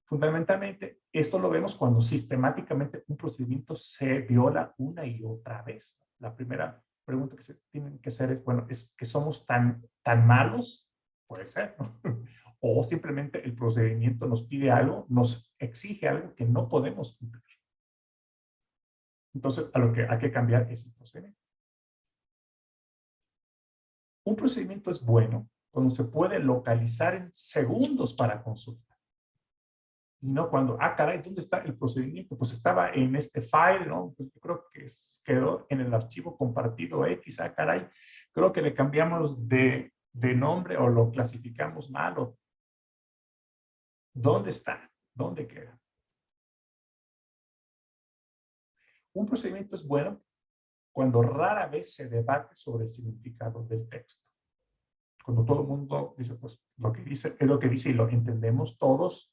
Fundamentalmente, esto lo vemos cuando sistemáticamente un procedimiento se viola una y otra vez. La primera pregunta que se tienen que hacer es, bueno, ¿es que somos tan malos? Puede ser, ¿no? O simplemente el procedimiento nos pide algo, nos exige algo que no podemos cumplir. Entonces, a lo que hay que cambiar es el procedimiento. Un procedimiento es bueno cuando se puede localizar en segundos para consulta. Y no cuando, caray, ¿dónde está el procedimiento? Pues estaba en este file, ¿no? Pues yo creo que quedó en el archivo compartido X, caray, creo que le cambiamos de nombre o lo clasificamos mal. O, ¿dónde está? ¿Dónde queda? Un procedimiento es bueno cuando rara vez se debate sobre el significado del texto. Cuando todo el mundo dice, pues lo que dice es lo que dice y lo entendemos todos.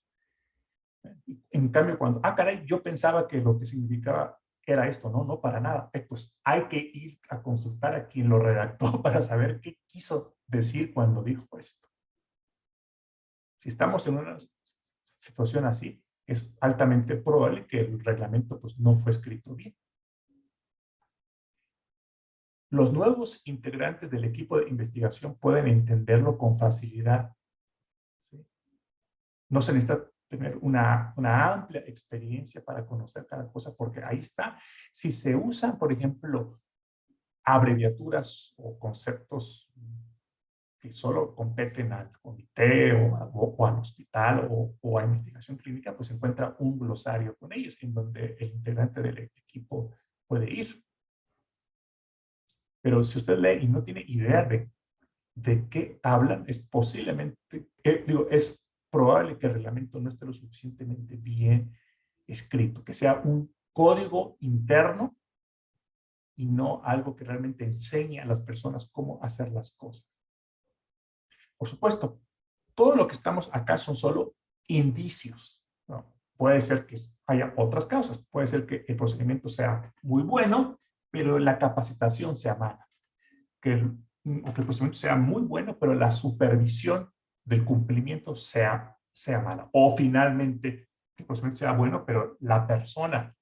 En cambio, cuando, caray, yo pensaba que lo que significaba era esto, no, no para nada. Pues hay que ir a consultar a quien lo redactó para saber qué quiso decir cuando dijo esto. Si estamos en una situación así, es altamente probable que el reglamento pues, no fue escrito bien. Los nuevos integrantes del equipo de investigación pueden entenderlo con facilidad. ¿Sí? No se necesita tener una amplia experiencia para conocer cada cosa, porque ahí está. Si se usan, por ejemplo, abreviaturas o conceptos que solo competen al comité o al hospital o a investigación clínica, pues se encuentra un glosario con ellos, en donde el integrante del equipo puede ir. Pero si usted lee y no tiene idea de qué hablan, es posiblemente, es probable que el reglamento no esté lo suficientemente bien escrito, que sea un código interno y no algo que realmente enseñe a las personas cómo hacer las cosas. Por supuesto, todo lo que estamos acá son solo indicios, ¿no? Puede ser que haya otras causas, puede ser que el procedimiento sea muy bueno, pero la capacitación sea mala, o que el procedimiento sea muy bueno, pero la supervisión del cumplimiento sea mala. O finalmente, que el procedimiento sea bueno, pero la persona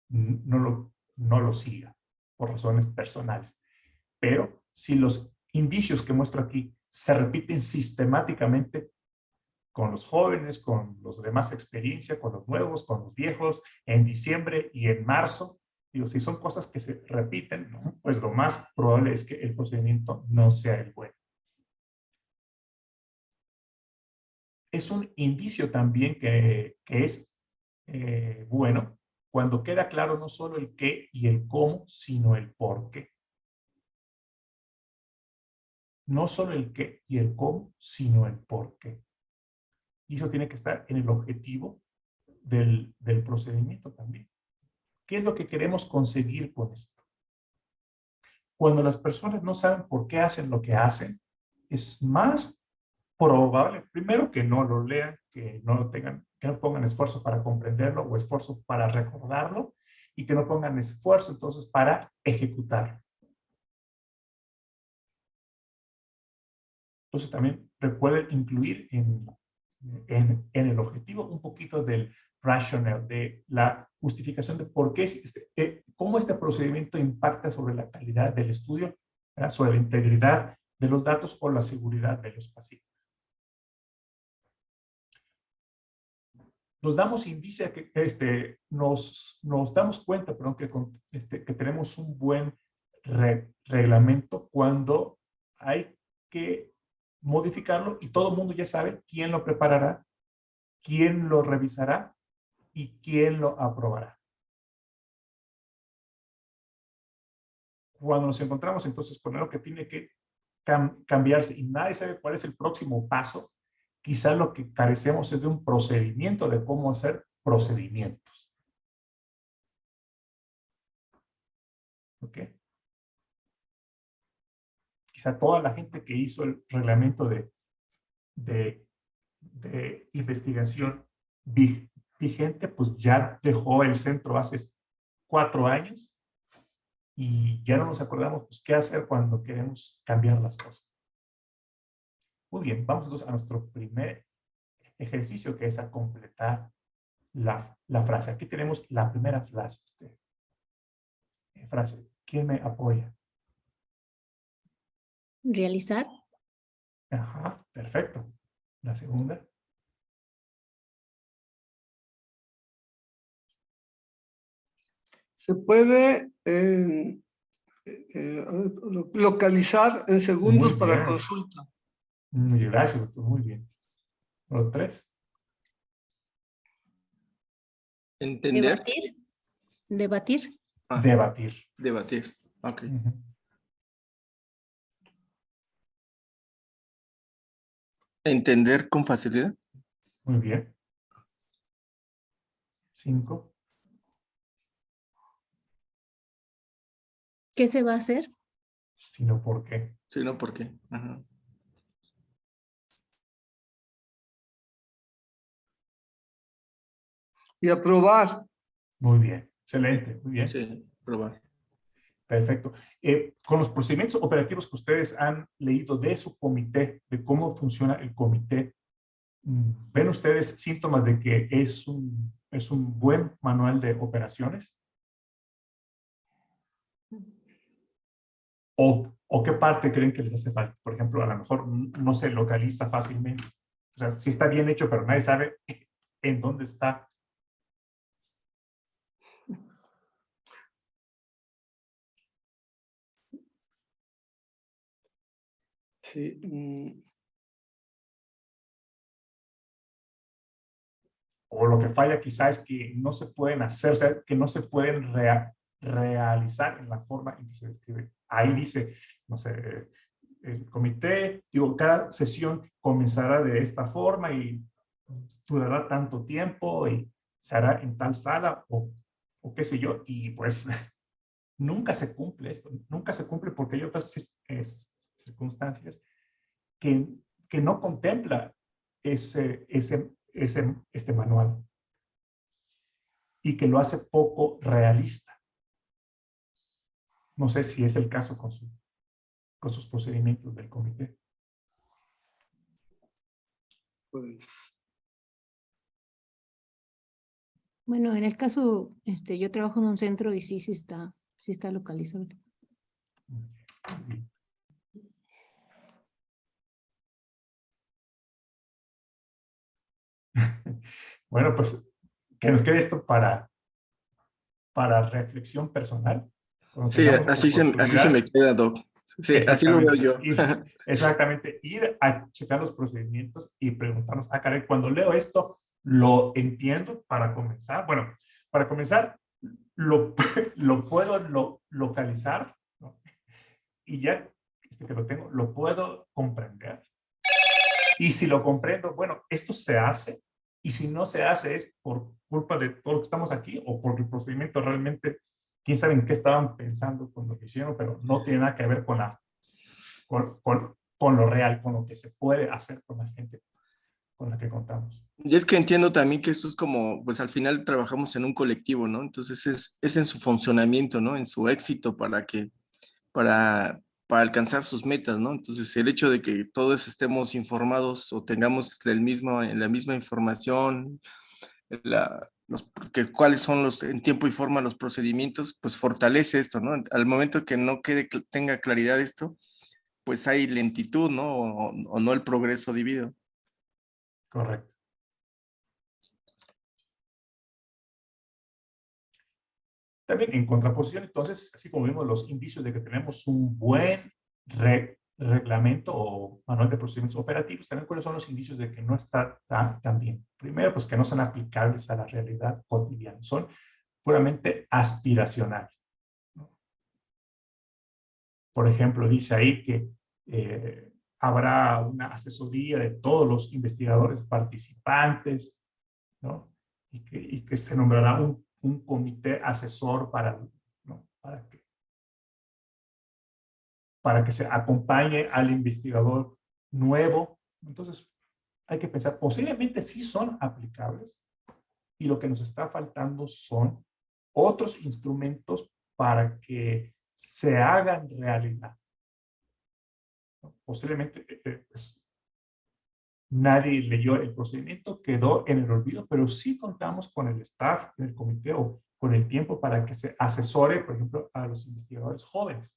no lo siga por razones personales. Pero si los indicios que muestro aquí se repiten sistemáticamente con los jóvenes, con los de más experiencia, con los nuevos, con los viejos, en diciembre y en marzo, digo, si son cosas que se repiten, ¿no? Pues lo más probable es que el procedimiento no sea el bueno. Es un indicio también que es bueno cuando queda claro no solo el qué y el cómo, sino el por qué. No solo el qué y el cómo, sino el por qué. Y eso tiene que estar en el objetivo del procedimiento también. ¿Qué es lo que queremos conseguir con esto? Cuando las personas no saben por qué hacen lo que hacen, es más probable, primero, que no lo lean, que no pongan esfuerzo para comprenderlo o esfuerzo para recordarlo, y que no pongan esfuerzo entonces para ejecutarlo. Entonces también recuerden incluir en el objetivo un poquito del rationale, de la justificación de por qué, cómo este procedimiento impacta sobre la calidad del estudio, ¿verdad? Sobre la integridad de los datos o la seguridad de los pacientes. nos damos indicio que nos damos cuenta, perdón, que tenemos un buen reglamento cuando hay que modificarlo y todo el mundo ya sabe quién lo preparará, quién lo revisará y quién lo aprobará. Cuando nos encontramos entonces con algo que tiene que cambiarse y nadie sabe cuál es el próximo paso, quizá lo que carecemos es de un procedimiento de cómo hacer procedimientos. ¿Ok? Quizá toda la gente que hizo el reglamento de investigación vigente, pues ya dejó el centro hace 4 años y ya no nos acordamos pues, qué hacer cuando queremos cambiar las cosas. Muy bien, vamos entonces a nuestro primer ejercicio, que es a completar la frase. Aquí tenemos la primera frase. ¿Quién me apoya? Realizar. Ajá, perfecto. La segunda. Se puede localizar en segundos Muy para bien. consulta. Muy gracias, doctor. Muy bien. Los 3. ¿Entender? Debatir. Debatir. Ah, Debatir. debatir. Ok. Ujú. ¿Entender con facilidad? Muy bien. 5. ¿Qué se va a hacer? Sino por qué. Sí, no, ¿por qué? Ajá. Y aprobar. Muy bien. Excelente. Muy bien. Sí, probar. Perfecto. Con los procedimientos operativos que ustedes han leído de su comité, de cómo funciona el comité, ¿ven ustedes síntomas de que es un buen manual de operaciones? ¿O qué parte creen que les hace falta? Por ejemplo, a lo mejor no se localiza fácilmente. O sea, sí está bien hecho, pero nadie sabe en dónde está. Sí. O lo que falla quizá es que no se pueden hacer, o sea, que no se pueden realizar en la forma en que se describe. Ahí dice, no sé, el comité, digo, cada sesión comenzará de esta forma y durará tanto tiempo y se hará en tal sala o qué sé yo, y pues nunca se cumple esto, nunca se cumple porque hay otras circunstancias que, que no contempla este manual y que lo hace poco realista. No sé si es el caso con sus procedimientos del comité. Pues, Bueno, en el caso, yo trabajo en un centro y sí está localizable. Bueno, pues que nos quede esto para reflexión personal. Cuando Sí, tengamos así se oportunidad, me queda, Doc. Sí, así lo veo exactamente, yo. ir a checar los procedimientos y preguntarnos, caray, cuando leo esto, ¿lo entiendo para comenzar? Bueno, para comenzar, lo, lo puedo localizar, ¿no? Y ya que lo tengo, lo puedo comprender. Y si lo comprendo, bueno, esto se hace, y si no se hace es por culpa de todo lo que estamos aquí o porque el procedimiento realmente, quién sabe en qué estaban pensando cuando lo hicieron, pero no tiene nada que ver con lo real, con lo que se puede hacer con la gente con la que contamos. Y es que entiendo también que esto es como, pues al final trabajamos en un colectivo, ¿no? Entonces es en su funcionamiento, ¿no? En su éxito para, para alcanzar sus metas, ¿no? Entonces el hecho de que todos estemos informados o tengamos la misma información, cuáles son en tiempo y forma los procedimientos, pues fortalece esto, ¿no? Al momento que no tenga claridad esto, pues hay lentitud, ¿no? O no el progreso debido. Correcto. También en contraposición, entonces, así como vimos los indicios de que tenemos un buen reglamento o manual de procedimientos operativos, también cuáles son los indicios de que no está tan bien. Primero, pues que no son aplicables a la realidad cotidiana, son puramente aspiracionales, ¿no? Por ejemplo, dice ahí que habrá una asesoría de todos los investigadores participantes, ¿no? Y que se nombrará un comité asesor para, ¿no? para que se acompañe al investigador nuevo. Entonces, hay que pensar, posiblemente sí son aplicables y lo que nos está faltando son otros instrumentos para que se hagan realidad, ¿no? Posiblemente pues, nadie leyó el procedimiento, quedó en el olvido, pero sí contamos con el staff, en el comité o con el tiempo para que se asesore, por ejemplo, a los investigadores jóvenes.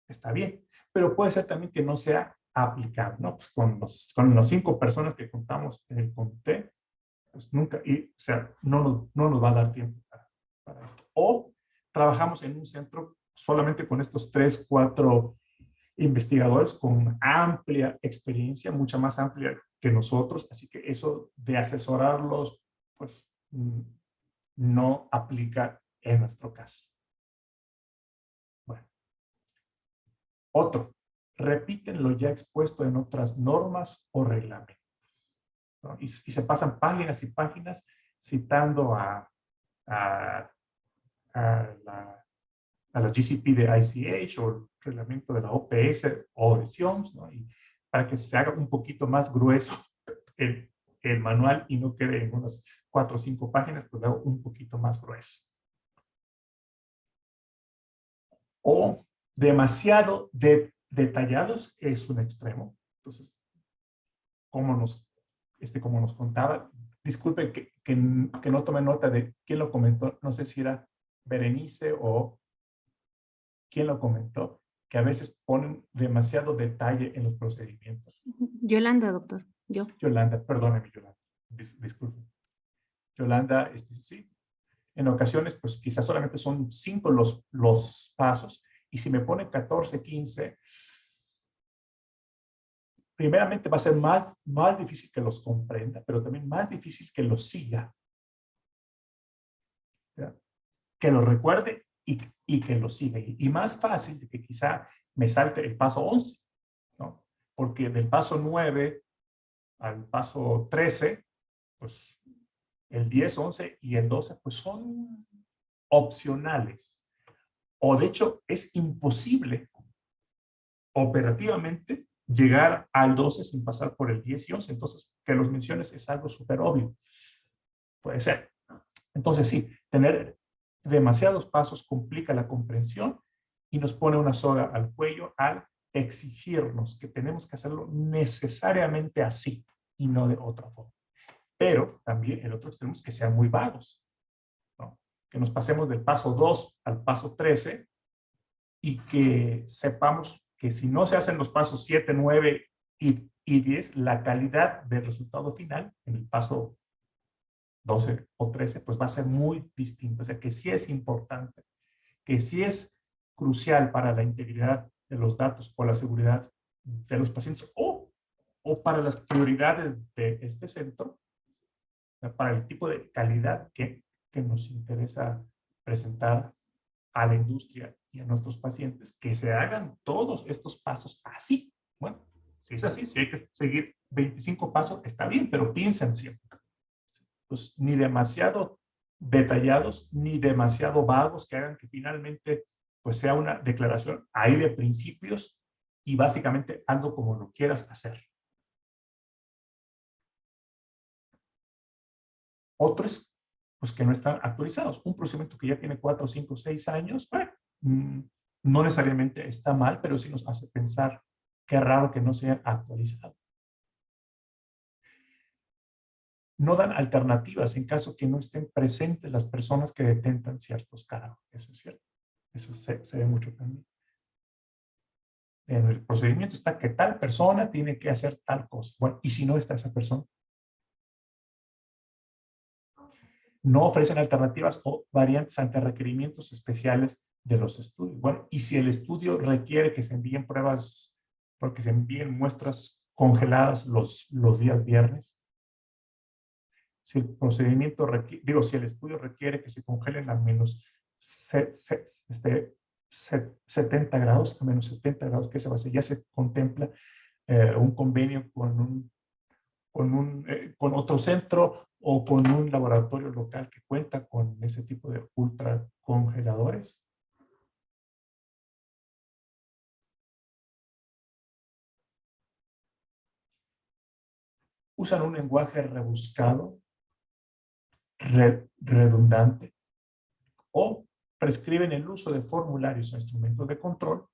Está bien, pero puede ser también que no sea aplicable, ¿no? Pues con las 5 personas que contamos en el comité, pues nunca, o sea, no nos va a dar tiempo para esto. O trabajamos en un centro solamente con estos 3, 4 investigadores con amplia experiencia, mucha más amplia que nosotros, así que eso de asesorarlos, pues no aplica en nuestro caso. Bueno. Otro, repiten lo ya expuesto en otras normas o reglamentos, ¿no? Y se pasan páginas y páginas citando a la GCP de ICH o el reglamento de la OPS o de SIOMS, ¿no? Y para que se haga un poquito más grueso el manual y no quede en unas 4 o 5 páginas, pues lo hago un poquito más grueso. O demasiado detallados es un extremo. Entonces, como nos contaba, disculpe que no tome nota de quién lo comentó, no sé si era Berenice o quién lo comentó, que a veces ponen demasiado detalle en los procedimientos. Yolanda, doctor, yo. Yolanda, perdóneme, Yolanda, disculpe. Yolanda, sí, en ocasiones, pues quizás solamente son 5 los pasos, y si me pone 14, 15, primeramente va a ser más difícil que los comprenda, pero también más difícil que los siga, ¿ya? Que los recuerde y que los siga. Y más fácil de que quizá me salte el paso 11, ¿no? Porque del paso 9 al paso 13, pues el 10, 11 y el 12, pues son opcionales. O de hecho, es imposible operativamente llegar al 12 sin pasar por el 10 y 11. Entonces, que los menciones es algo súper obvio. Puede ser. Entonces, sí, tener demasiados pasos complica la comprensión y nos pone una soga al cuello al exigirnos que tenemos que hacerlo necesariamente así y no de otra forma. Pero también el otro extremo es que sean muy vagos, ¿no? Que nos pasemos del paso 2 al paso 13 y que sepamos que si no se hacen los pasos 7, 9 y 10, la calidad del resultado final en el paso 12 o 13, pues va a ser muy distinto. O sea, que sí es importante, que sí es crucial para la integridad de los datos o la seguridad de los pacientes o para las prioridades de este centro, para el tipo de calidad que nos interesa presentar a la industria y a nuestros pacientes, que se hagan todos estos pasos así. Bueno, si es así, si hay que seguir 25 pasos, está bien, pero piensen siempre. Pues ni demasiado detallados, ni demasiado vagos, que hagan que finalmente pues sea una declaración ahí de principios y básicamente algo como lo quieras hacer. Otros, pues que no están actualizados. Un procedimiento que ya tiene 4, 5, 6 años, bueno, no necesariamente está mal, pero sí nos hace pensar qué raro que no sea actualizado. No dan alternativas en caso que no estén presentes las personas que detentan ciertos cargos. Eso es cierto. Eso se ve mucho también. En el procedimiento está que tal persona tiene que hacer tal cosa. Bueno, ¿y si no está esa persona? No ofrecen alternativas o variantes ante requerimientos especiales de los estudios. Bueno, y si el estudio requiere que se envíen pruebas, porque se envíen muestras congeladas los días viernes, si el procedimiento requiere, digo, si el estudio requiere que se congelen a menos 70 grados, a menos 70 grados, que se va a hacer, ya se contempla un convenio con otro centro o con un laboratorio local que cuenta con ese tipo de ultracongeladores. Usan un lenguaje rebuscado, redundante, o prescriben el uso de formularios o instrumentos de control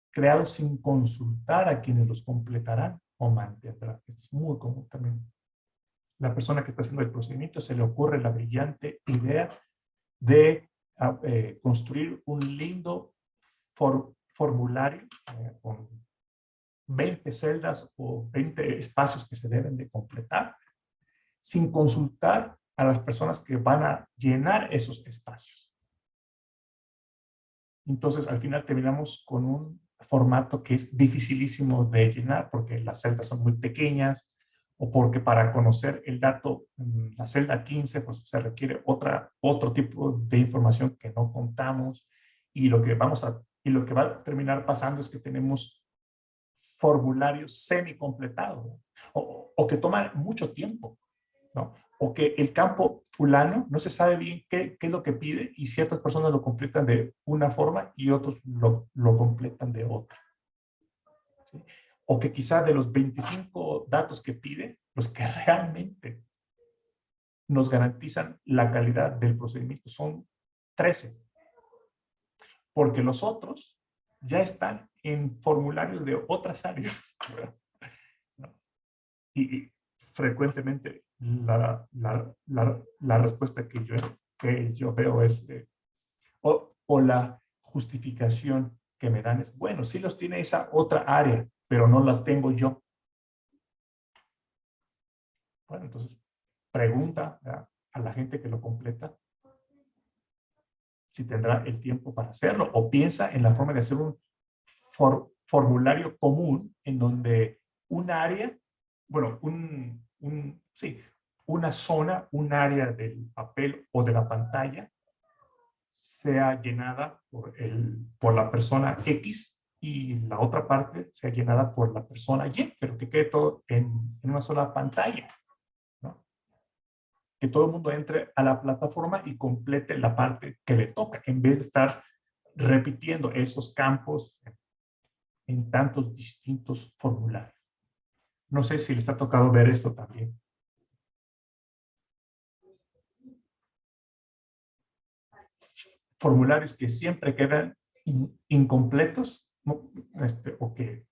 creados sin consultar a quienes los completarán o mantendrán. Esto es muy común también. La persona que está haciendo el procedimiento se le ocurre la brillante idea de construir un lindo formulario con 20 celdas o 20 espacios que se deben de completar, sin consultar a las personas que van a llenar esos espacios. Entonces, al final terminamos con un formato que es dificilísimo de llenar porque las celdas son muy pequeñas o porque para conocer el dato en la celda 15 pues se requiere otro tipo de información que no contamos y lo que va a terminar pasando es que tenemos formularios semi-completados o que toman mucho tiempo, ¿no? O que el campo fulano no se sabe bien qué es lo que pide y ciertas personas lo completan de una forma y otros lo completan de otra. ¿Sí? O que quizá de los 25 datos que pide, los que realmente nos garantizan la calidad del procedimiento son 13. Porque los otros ya están en formularios de otras áreas. ¿No? Y frecuentemente la respuesta que yo veo es, o la justificación que me dan es, bueno, sí los tiene esa otra área, pero no las tengo yo. Bueno, entonces pregunta a la gente que lo completa si tendrá el tiempo para hacerlo o piensa en la forma de hacer un formulario común en donde un área, bueno, una zona, un área del papel o de la pantalla sea llenada por la persona X y la otra parte sea llenada por la persona Y, pero que quede todo en una sola pantalla, ¿no? Que todo el mundo entre a la plataforma y complete la parte que le toca, en vez de estar repitiendo esos campos en tantos distintos formularios. No sé si les ha tocado ver esto también. Formularios que siempre quedan incompletos, ¿no? O que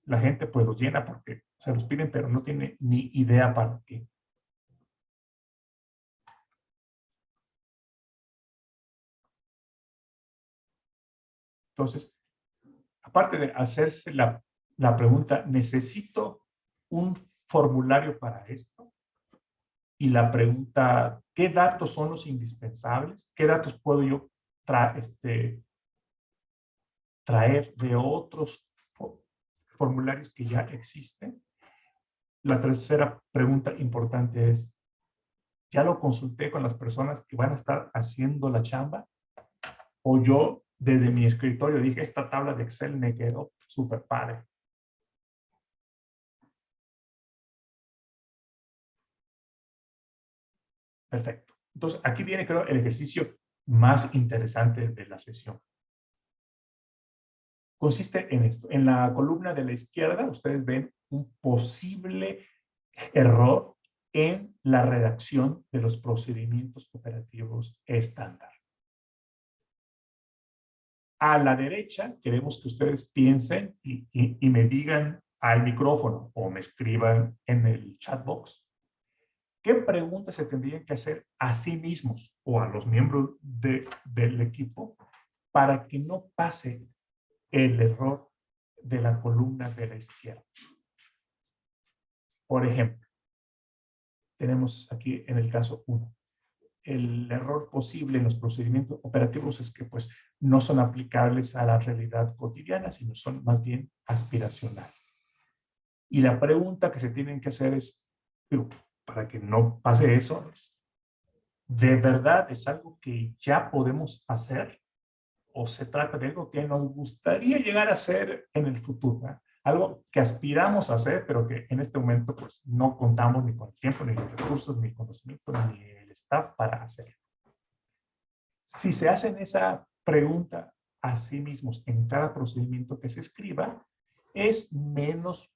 la gente pues los llena porque se los piden, pero no tiene ni idea para qué. Entonces, aparte de hacerse la pregunta, ¿necesito un formulario para esto? Y la pregunta, ¿qué datos son los indispensables? ¿Qué datos puedo yo traer de otros formularios que ya existen? La tercera pregunta importante es, ¿ya lo consulté con las personas que van a estar haciendo la chamba? ¿O yo desde mi escritorio dije, esta tabla de Excel me quedó súper padre? Perfecto. Entonces, aquí viene, creo, el ejercicio más interesante de la sesión. Consiste en esto. En la columna de la izquierda, ustedes ven un posible error en la redacción de los procedimientos operativos estándar. A la derecha, queremos que ustedes piensen y me digan al micrófono o me escriban en el chat box qué preguntas se tendrían que hacer a sí mismos o a los miembros del equipo para que no pase el error de la columna de la izquierda. Por ejemplo, tenemos aquí en el caso 1. el error posible en los procedimientos operativos es que pues no son aplicables a la realidad cotidiana, sino son más bien aspiracionales. Y la pregunta que se tienen que hacer es, digo, para que no pase eso, es, ¿de verdad es algo que ya podemos hacer? ¿O se trata de algo que nos gustaría llegar a hacer en el futuro, ¿eh? Algo que aspiramos a hacer, pero que en este momento pues no contamos ni con el tiempo, ni los recursos, ni el conocimiento, ni el staff para hacerlo. Si se hacen esa pregunta a sí mismos en cada procedimiento que se escriba, es menos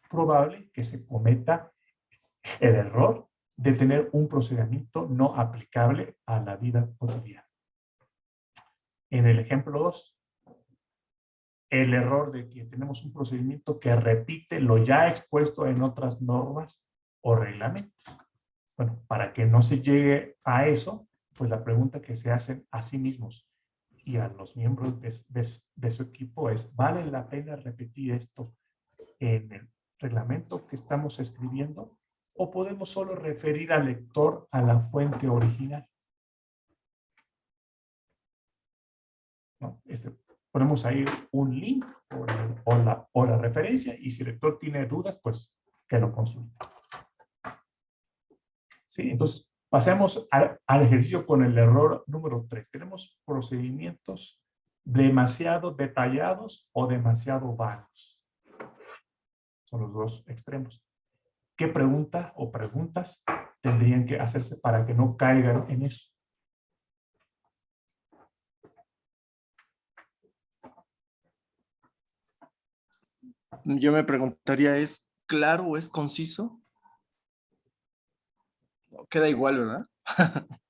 probable que se cometa el error de tener un procedimiento no aplicable a la vida cotidiana. En el ejemplo 2, el error de que tenemos un procedimiento que repite lo ya expuesto en otras normas o reglamentos. Bueno, para que no se llegue a eso, pues la pregunta que se hacen a sí mismos y a los miembros de su equipo es, ¿vale la pena repetir esto en el reglamento que estamos escribiendo? ¿O podemos solo referir al lector a la fuente original? ¿No? Ponemos ahí un link o la referencia, y si el lector tiene dudas, pues que lo consulte. ¿Sí? Entonces, pasemos al ejercicio con el error número 3. Tenemos procedimientos demasiado detallados o demasiado vagos. Son los dos extremos. ¿Qué pregunta o preguntas tendrían que hacerse para que no caigan en eso? Yo me preguntaría, ¿es claro o es conciso? Queda igual, ¿verdad?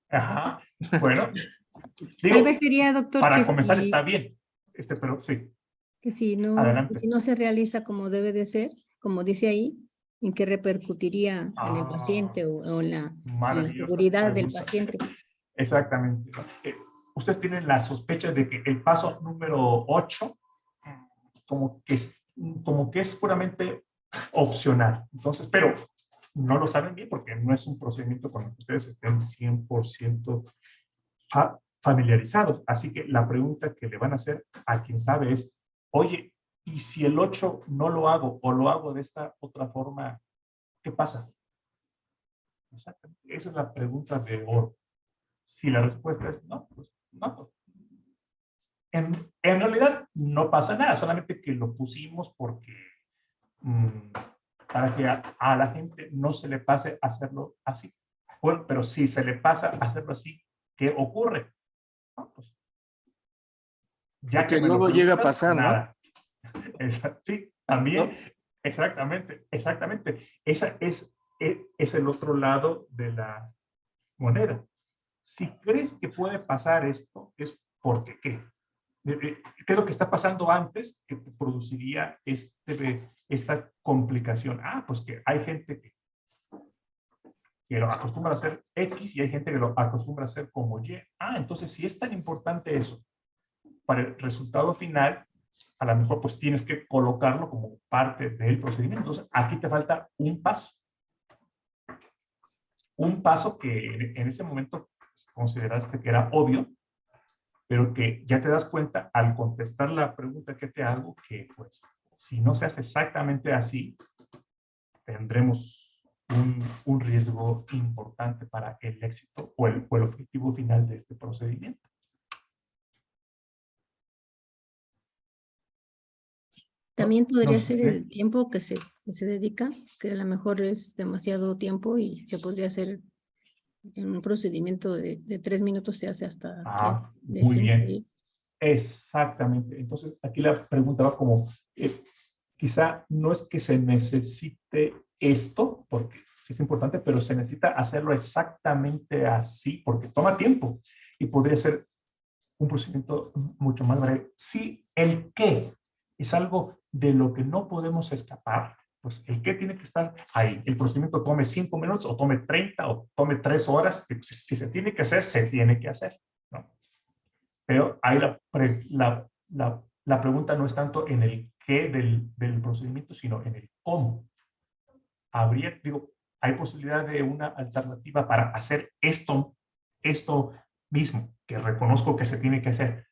Ajá. Bueno, Tal digo, vez sería, doctor, para comenzar está bien. Pero sí, que si adelante. no se realiza como debe de ser, como dice ahí, ¿en qué repercutiría en el paciente o en la Maravillosa seguridad del pregunta. paciente? Exactamente. Ustedes tienen la sospecha de que el paso número 8 como que es puramente opcional. Entonces, pero no lo saben bien porque no es un procedimiento con el que ustedes estén 100% familiarizados. Así que la pregunta que le van a hacer a quien sabe es, oye, ¿y si el 8 no lo hago o lo hago de esta otra forma, qué pasa? Exactamente. Esa es la pregunta de oro. Si la respuesta es no, pues no. En realidad no pasa nada, solamente que lo pusimos porque para que a la gente no se le pase hacerlo así. Bueno, pero si se le pasa hacerlo así, ¿qué ocurre? No, pues, ya Porque que me lo luego llega a preguntas, pasar, ¿no? nada. Sí, también, ¿No? exactamente. Ese es el otro lado de la moneda. Si crees que puede pasar esto, es porque ¿qué? ¿Qué es lo que está pasando antes que produciría esta complicación? Pues que hay gente que lo acostumbra a hacer X y hay gente que lo acostumbra a hacer como Y. Entonces si es tan importante eso para el resultado final, a lo mejor pues tienes que colocarlo como parte del procedimiento. Entonces aquí te falta un paso. Un paso que en ese momento consideraste que era obvio, pero que ya te das cuenta al contestar la pregunta que te hago, que pues si no se hace exactamente así, tendremos un riesgo importante para el éxito o el objetivo final de este procedimiento. También podría ser ¿sí? el tiempo que se dedica, que a lo mejor es demasiado tiempo y se podría hacer en un procedimiento de 3 minutos, se hace hasta de muy 5. bien. Exactamente. Entonces, aquí la pregunta va como, quizá no es que se necesite esto, porque sí es importante, pero se necesita hacerlo exactamente así, porque toma tiempo y podría ser un procedimiento mucho más breve. Si el qué es algo de lo que no podemos escapar, pues el qué tiene que estar ahí. El procedimiento tome 5 minutos o tome 30 o tome 3 horas. Si se tiene que hacer, se tiene que hacer, ¿no? Pero ahí la pregunta no es tanto en el qué del procedimiento, sino en el cómo. Hay posibilidad de una alternativa para hacer esto esto mismo, que reconozco que se tiene que hacer,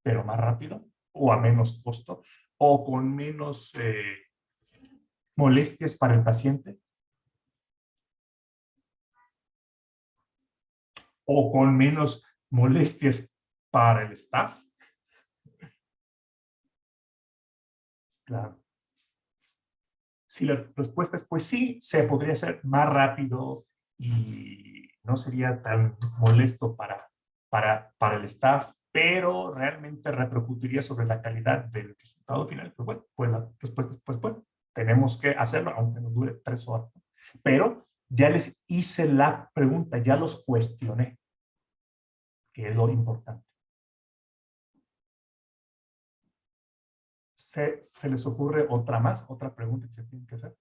pero más rápido o a menos costo o con menos molestias para el paciente o con menos molestias para el staff. Claro. Si la respuesta es pues sí, se podría hacer más rápido y no sería tan molesto para el staff, pero realmente repercutiría sobre la calidad del resultado final. Pues bueno, pues la respuesta es pues bueno, tenemos que hacerlo, aunque nos dure 3 horas. Pero ya les hice la pregunta, ya los cuestioné, que es lo importante. ¿Se les ocurre otra más, otra pregunta que se tiene que hacer?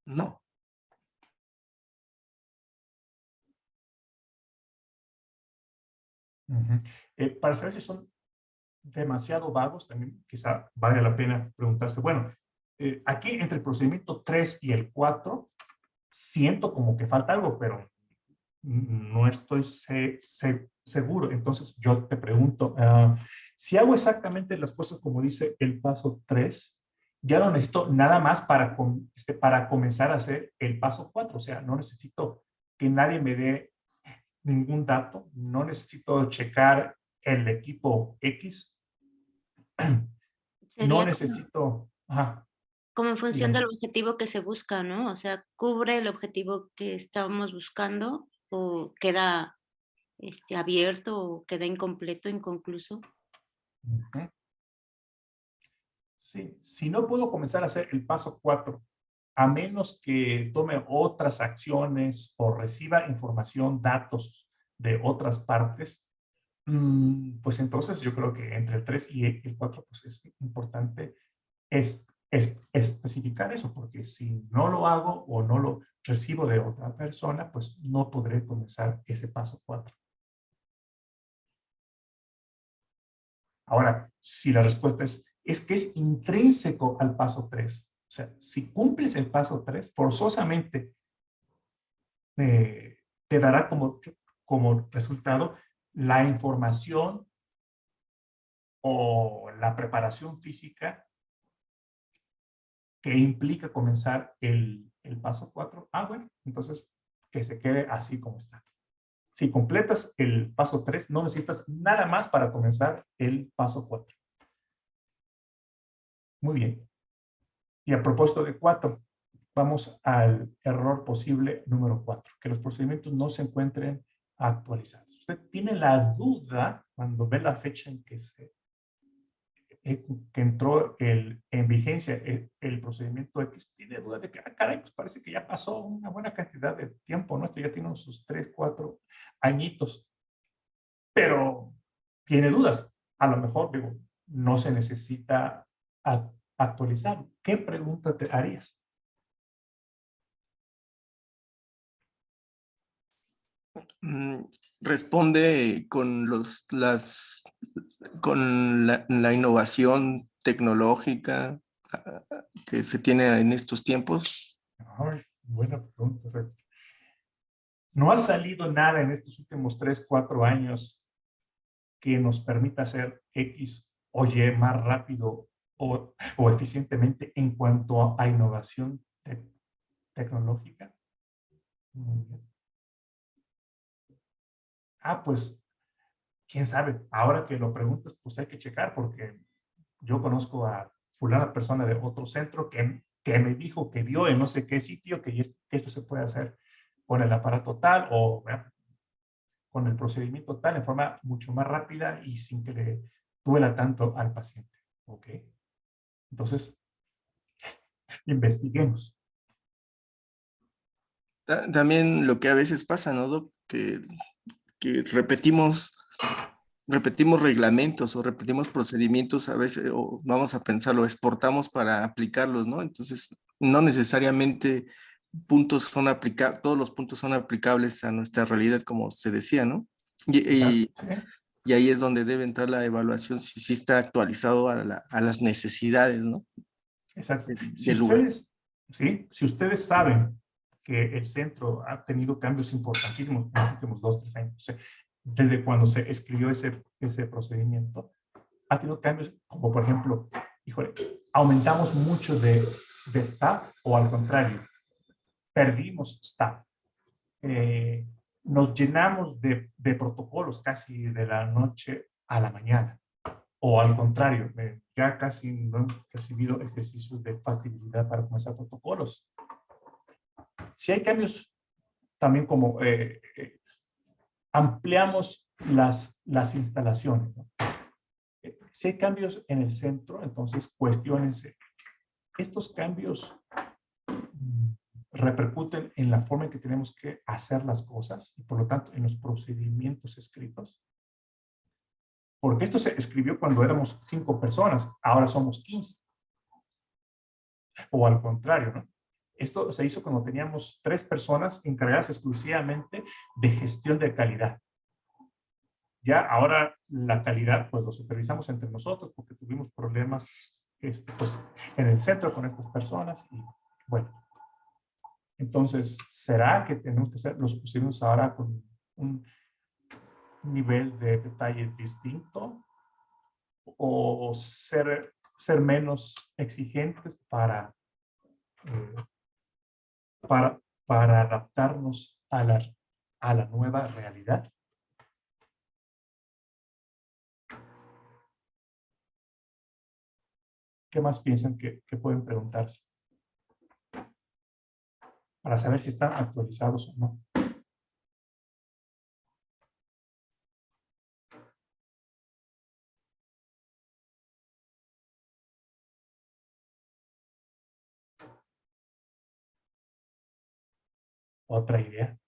No. Para saber si son demasiado vagos, también quizá valga la pena preguntarse, bueno, aquí entre el procedimiento 3 y el 4, siento como que falta algo, pero no estoy seguro. Entonces yo te pregunto, si hago exactamente las cosas como dice el paso 3, ya no necesito nada más para comenzar a hacer el paso 4. O sea, no necesito que nadie me dé ningún dato, no necesito checar el equipo X, no Sería necesito... Ajá, como en función dígame. del objetivo que se busca, ¿no? O sea, ¿cubre el objetivo que estábamos buscando o queda abierto o queda incompleto, inconcluso? Ujú. Sí, si no puedo comenzar a hacer el paso 4, a menos que tome otras acciones o reciba información, datos de otras partes, pues entonces yo creo que entre el 3 y el 4 pues es importante especificar eso, porque si no lo hago o no lo recibo de otra persona, pues no podré comenzar ese paso 4. Ahora, si la respuesta es que es intrínseco al paso 3, o sea, si cumples el paso 3, forzosamente te dará como resultado la información o la preparación física que implica comenzar el paso 4. Bueno, entonces que se quede así como está. Si completas el paso 3, no necesitas nada más para comenzar el paso 4. Muy bien. Y a propósito de 4, vamos al error posible número 4, que los procedimientos no se encuentren actualizados. Usted tiene la duda cuando ve la fecha en que entró en vigencia el procedimiento X, tiene duda de que, caray, pues parece que ya pasó una buena cantidad de tiempo, ¿no? Esto ya tiene sus 3, 4 añitos, pero tiene dudas. A lo mejor, digo, no se necesita actualizar. ¿Qué pregunta te harías? Responde con con la innovación tecnológica que se tiene en estos tiempos. Ay, buena pregunta. O sea, no ha salido nada en estos últimos 3, 4 años que nos permita hacer X o Y más rápido o eficientemente en cuanto a innovación tecnológica. Muy bien. Pues, quién sabe. Ahora que lo preguntas, pues hay que checar porque yo conozco a fulana persona de otro centro que me dijo que vio en no sé qué sitio que esto se puede hacer con el aparato tal o con el procedimiento tal en forma mucho más rápida y sin que le duela tanto al paciente. ¿Ok? Entonces, investiguemos. También lo que a veces pasa, ¿no, Doc? Que repetimos reglamentos o repetimos procedimientos a veces, o vamos a pensarlo, exportamos para aplicarlos, ¿no? Entonces, no necesariamente todos los puntos son aplicables a nuestra realidad, como se decía, ¿no? ¿Sí? Y ahí es donde debe entrar la evaluación, si sí está actualizado a las necesidades, ¿no? Exacto. Del lugar. Si ustedes saben que el centro ha tenido cambios importantísimos en los últimos 2, 3 años. O sea, desde cuando se escribió ese procedimiento, ha tenido cambios como, por ejemplo, híjole, aumentamos mucho de staff o al contrario, perdimos staff. Nos llenamos de protocolos casi de la noche a la mañana. O al contrario, ya casi no hemos recibido ejercicios de factibilidad para comenzar protocolos. Si hay cambios también como ampliamos las instalaciones, ¿no? Si hay cambios en el centro, entonces cuestiónense. Estos cambios repercuten en la forma en que tenemos que hacer las cosas y por lo tanto en los procedimientos escritos. Porque esto se escribió cuando éramos 5 personas, ahora somos 15. O al contrario, ¿no? Esto se hizo cuando teníamos 3 personas encargadas exclusivamente de gestión de calidad. Ya ahora la calidad, pues lo supervisamos entre nosotros porque tuvimos problemas pues, en el centro con estas personas y bueno. Entonces, ¿será que tenemos que hacer los procedimientos ahora con un nivel de detalle distinto? ¿O ser menos exigentes para adaptarnos a la nueva realidad? ¿Qué más piensan que pueden preguntarse? Para saber si están actualizados o no. Otra idea.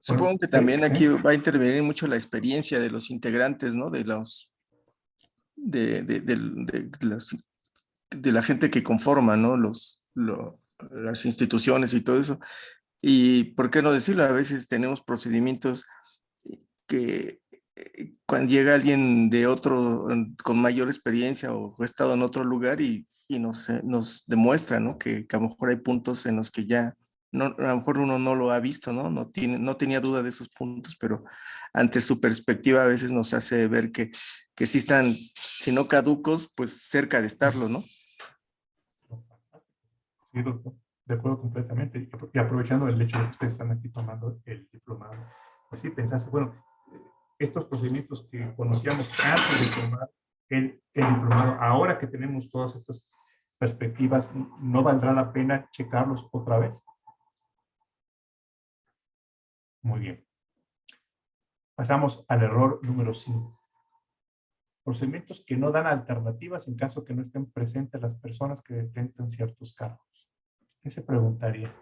Supongo Bueno, que también aquí ¿sí? va a intervenir mucho la experiencia de los integrantes, ¿no? De la gente que conforma, ¿no? Las instituciones y todo eso. Y por qué no decirlo, a veces tenemos procedimientos que cuando llega alguien de otro, con mayor experiencia o ha estado en otro lugar y nos demuestra, ¿no? Que a lo mejor hay puntos en los que ya, no, a lo mejor uno no lo ha visto, ¿no? No tenía duda de esos puntos, pero ante su perspectiva a veces nos hace ver que sí están, si no caducos, pues cerca de estarlo, ¿no? Sí, doctor, de acuerdo completamente. Y aprovechando el hecho de que ustedes están aquí tomando el diplomado, pues sí, pensarse, bueno, estos procedimientos que conocíamos antes de tomar el diplomado, ahora que tenemos todas estas perspectivas, ¿no valdrá la pena checarlos otra vez? Muy bien. Pasamos al error número 5. Procedimientos que no dan alternativas en caso que no estén presentes las personas que detentan ciertos cargos. ¿Qué se preguntaría?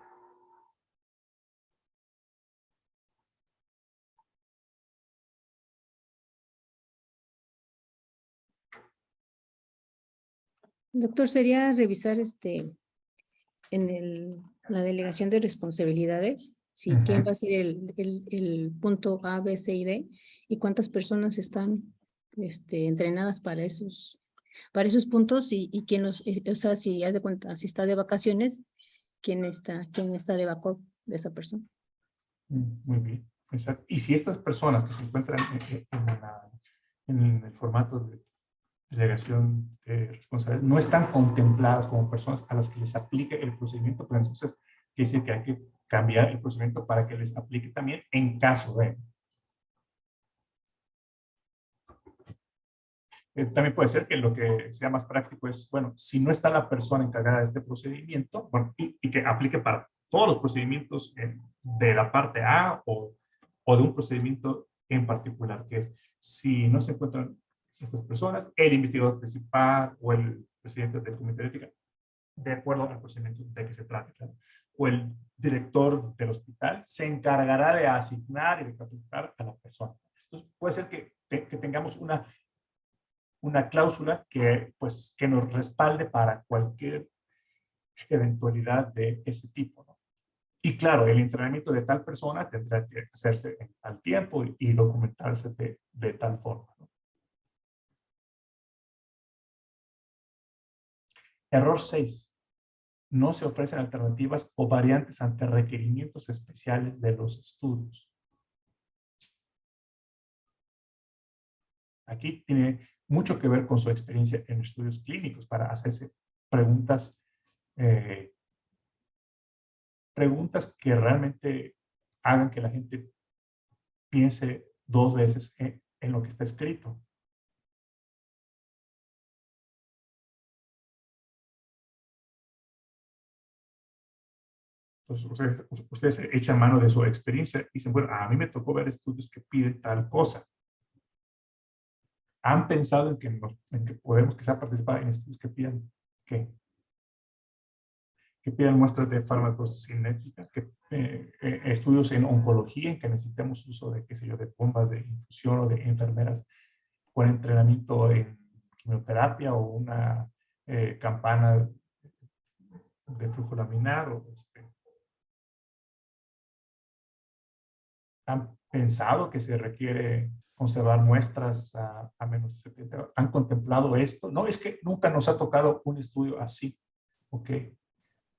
Doctor, sería revisar en la delegación de responsabilidades, si quién va a ser el punto A, B, C y D, y cuántas personas están entrenadas para esos puntos y quién o sea, si haz de cuenta, si está de vacaciones, quién está de backup de esa persona. Muy bien. Exacto. Y si estas personas que se encuentran en el formato de delegación de responsabilidad no están contempladas como personas a las que les aplique el procedimiento, pues entonces quiere decir que hay que cambiar el procedimiento para que les aplique también en caso de. También puede ser que lo que sea más práctico es, bueno, si no está la persona encargada de este procedimiento, bueno, y que aplique para todos los procedimientos de la parte A o de un procedimiento en particular, que es, si no se encuentran estas personas, el investigador principal o el presidente del comité de ética, de acuerdo al procedimiento de que se trate, ¿claro? O el director del hospital se encargará de asignar y de capacitar a la persona. Entonces, puede ser que tengamos una cláusula que nos respalde para cualquier eventualidad de ese tipo, ¿no? Y claro, el entrenamiento de tal persona tendrá que hacerse al tiempo y documentarse de tal forma, ¿no? Error 6. no se ofrecen alternativas o variantes ante requerimientos especiales de los estudios. Aquí tiene mucho que ver con su experiencia en estudios clínicos para hacerse preguntas, preguntas que realmente hagan que la gente piense dos veces en lo que está escrito. Entonces, ustedes se echan mano de su experiencia y dicen, bueno, a mí me tocó ver estudios que piden tal cosa. ¿Han pensado en que podemos quizá participar en estudios que pidan qué? Que pidan muestras de farmacocinética, que estudios en oncología en que necesitemos uso de, qué sé yo, de bombas de infusión o de enfermeras con entrenamiento en quimioterapia o una campana de flujo laminar o ¿han pensado que se requiere conservar muestras a menos 70? ¿Han contemplado esto? No, es que nunca nos ha tocado un estudio así. Ok.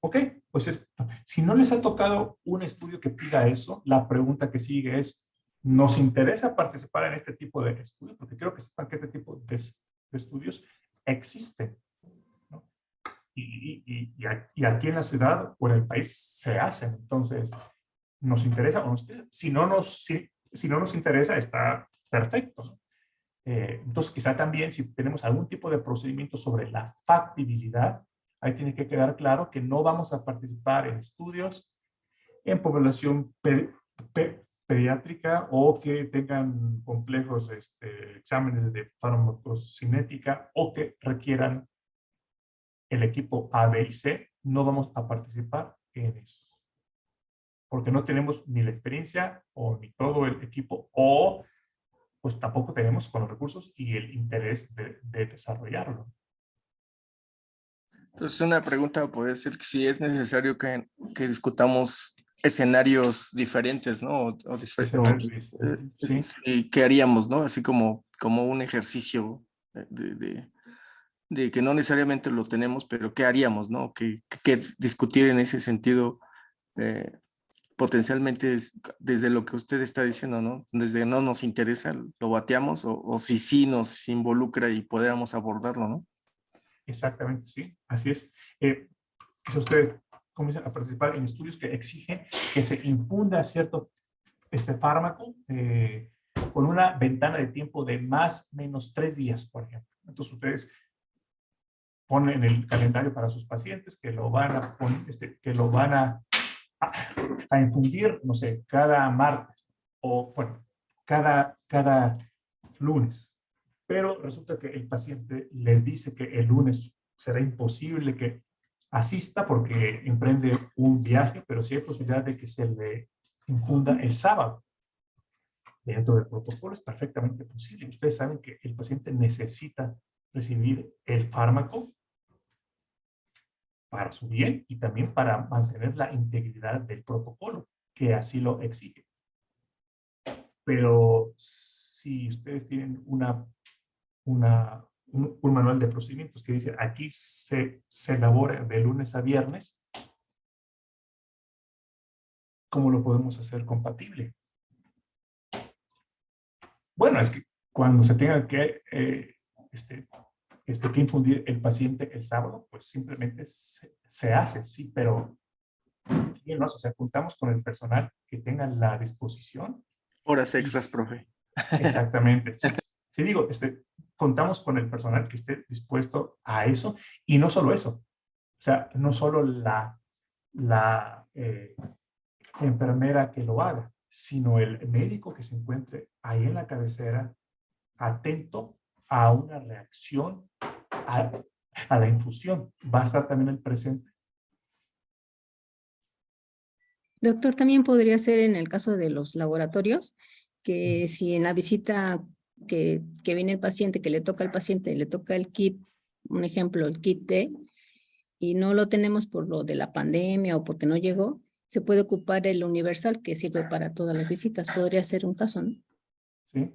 Ok, pues si no les ha tocado un estudio que pida eso, la pregunta que sigue es, ¿nos interesa participar en este tipo de estudios? Porque creo que sepan que este tipo de estudios existen, ¿no? Y aquí en la ciudad o en el país se hacen. Entonces, ¿nos interesa o no nos interesa? Si no nos interesa, está perfecto, ¿no? Entonces, quizá también si tenemos algún tipo de procedimiento sobre la factibilidad, ahí tiene que quedar claro que no vamos a participar en estudios en población pediátrica o que tengan complejos exámenes de farmacocinética o que requieran el equipo A, B y C. No vamos a participar en eso. Porque no tenemos ni la experiencia o ni todo el equipo o pues tampoco tenemos con los recursos y el interés de desarrollarlo. Entonces, una pregunta puede ser que si es necesario que discutamos escenarios diferentes, ¿no? O Sí. sí, ¿qué haríamos, no? Así como un ejercicio de que no necesariamente lo tenemos, pero ¿qué haríamos, no? Que discutir en ese sentido potencialmente desde lo que usted está diciendo, ¿no? Desde no nos interesa, lo bateamos, o si sí nos involucra y podríamos abordarlo, ¿no? Exactamente, sí, así es. Quizá ustedes comiencen a participar en estudios que exigen que se infunda cierto fármaco con una ventana de tiempo de más o menos 3 días, por ejemplo. Entonces ustedes ponen en el calendario para sus pacientes que lo van a poner, que lo van a infundir, no sé, cada martes o, bueno, cada lunes. Pero resulta que el paciente les dice que el lunes será imposible que asista porque emprende un viaje, pero sí hay posibilidad de que se le infunda el sábado. Dentro del protocolo es perfectamente posible. Ustedes saben que el paciente necesita recibir el fármaco para su bien y también para mantener la integridad del protocolo, que así lo exige. Pero si ustedes tienen un manual de procedimientos que dice aquí se elabora de lunes a viernes, ¿cómo lo podemos hacer compatible? Bueno, es que cuando se tenga que que infundir el paciente el sábado, pues simplemente se hace, sí, pero ¿quién más? O sea, contamos con el personal que tenga la disposición. Horas extras, profe. Exactamente. Sí, digo, contamos con el personal que esté dispuesto a eso y no solo eso. O sea, no solo la enfermera que lo haga, sino el médico que se encuentre ahí en la cabecera, atento a una reacción a la infusión. Va a estar también el presente. Doctor, también podría ser en el caso de los laboratorios, que si en la visita que viene el paciente, que le toca al paciente, le toca el kit, un ejemplo, el kit D, y no lo tenemos por lo de la pandemia o porque no llegó, se puede ocupar el universal que sirve para todas las visitas. Podría ser un caso, ¿no? Sí,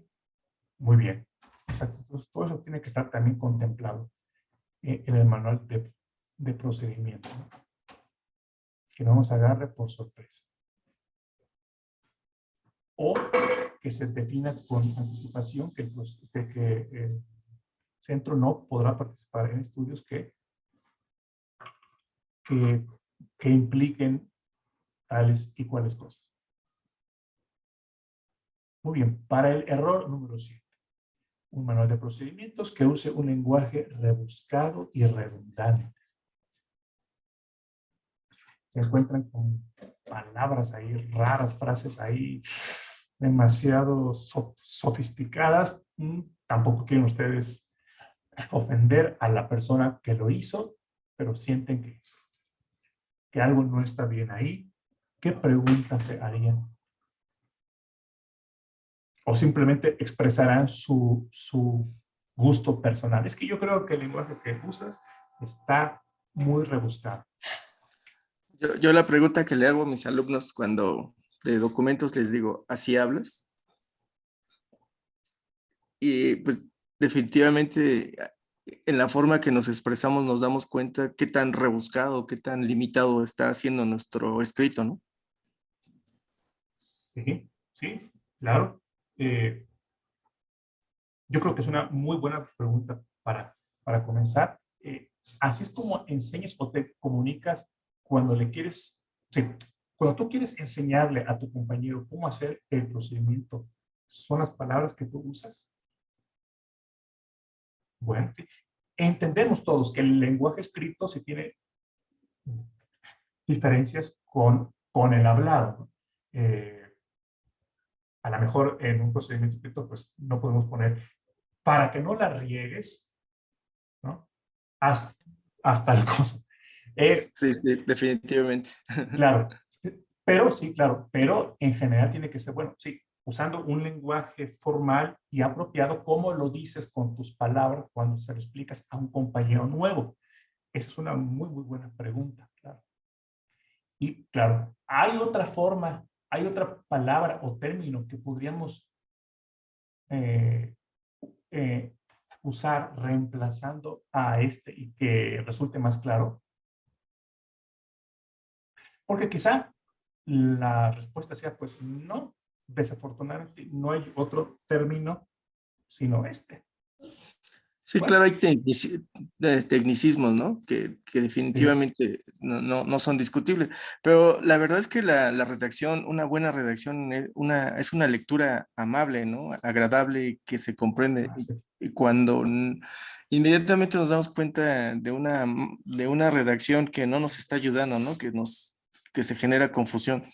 muy bien. Exacto. Entonces, todo eso tiene que estar también contemplado en el manual de procedimiento. que no nos agarre por sorpresa. O que se defina con anticipación que el centro no podrá participar en estudios que impliquen tales y cuales cosas. Muy bien, para el error número 7. Un manual de procedimientos que use un lenguaje rebuscado y redundante. Se encuentran con palabras ahí raras, frases ahí demasiado sofisticadas. Tampoco quieren ustedes ofender a la persona que lo hizo, pero sienten que algo no está bien ahí. ¿Qué preguntas se harían? O simplemente expresarán su gusto personal. Es que yo creo que el lenguaje que usas está muy rebuscado. Yo la pregunta que le hago a mis alumnos cuando de documentos les digo, ¿así hablas? Y pues definitivamente en la forma que nos expresamos nos damos cuenta qué tan rebuscado, qué tan limitado está haciendo nuestro escrito, ¿no? Sí, sí, claro. Yo creo que es una muy buena pregunta para comenzar. Así es como enseñas o te comunicas cuando le quieres, sí, cuando tú quieres enseñarle a tu compañero cómo hacer el procedimiento, ¿son las palabras que tú usas? Bueno, entendemos todos que el lenguaje escrito sí tiene diferencias con el hablado, ¿no? A lo mejor en un procedimiento escrito, pues no podemos poner, para que no la riegues, ¿no? Haz tal cosa. Sí, definitivamente. Claro, pero sí, claro, pero en general tiene que ser, bueno, sí, usando un lenguaje formal y apropiado, ¿cómo lo dices con tus palabras cuando se lo explicas a un compañero nuevo? Esa es una muy, muy buena pregunta, claro. Y claro, hay otra forma, hay otra palabra o término que podríamos eh, usar reemplazando a este y que resulte más claro. Porque quizá la respuesta sea, pues no, desafortunadamente no hay otro término sino este. Sí, Bueno, claro, hay tecnicismos, ¿no? Que sí, definitivamente no son discutibles. Pero la verdad es que la redacción, una buena redacción, es una lectura amable, ¿no? Agradable, que se comprende. sí, Y cuando inmediatamente nos damos cuenta de una redacción que no nos está ayudando, ¿no? Que se genera confusión.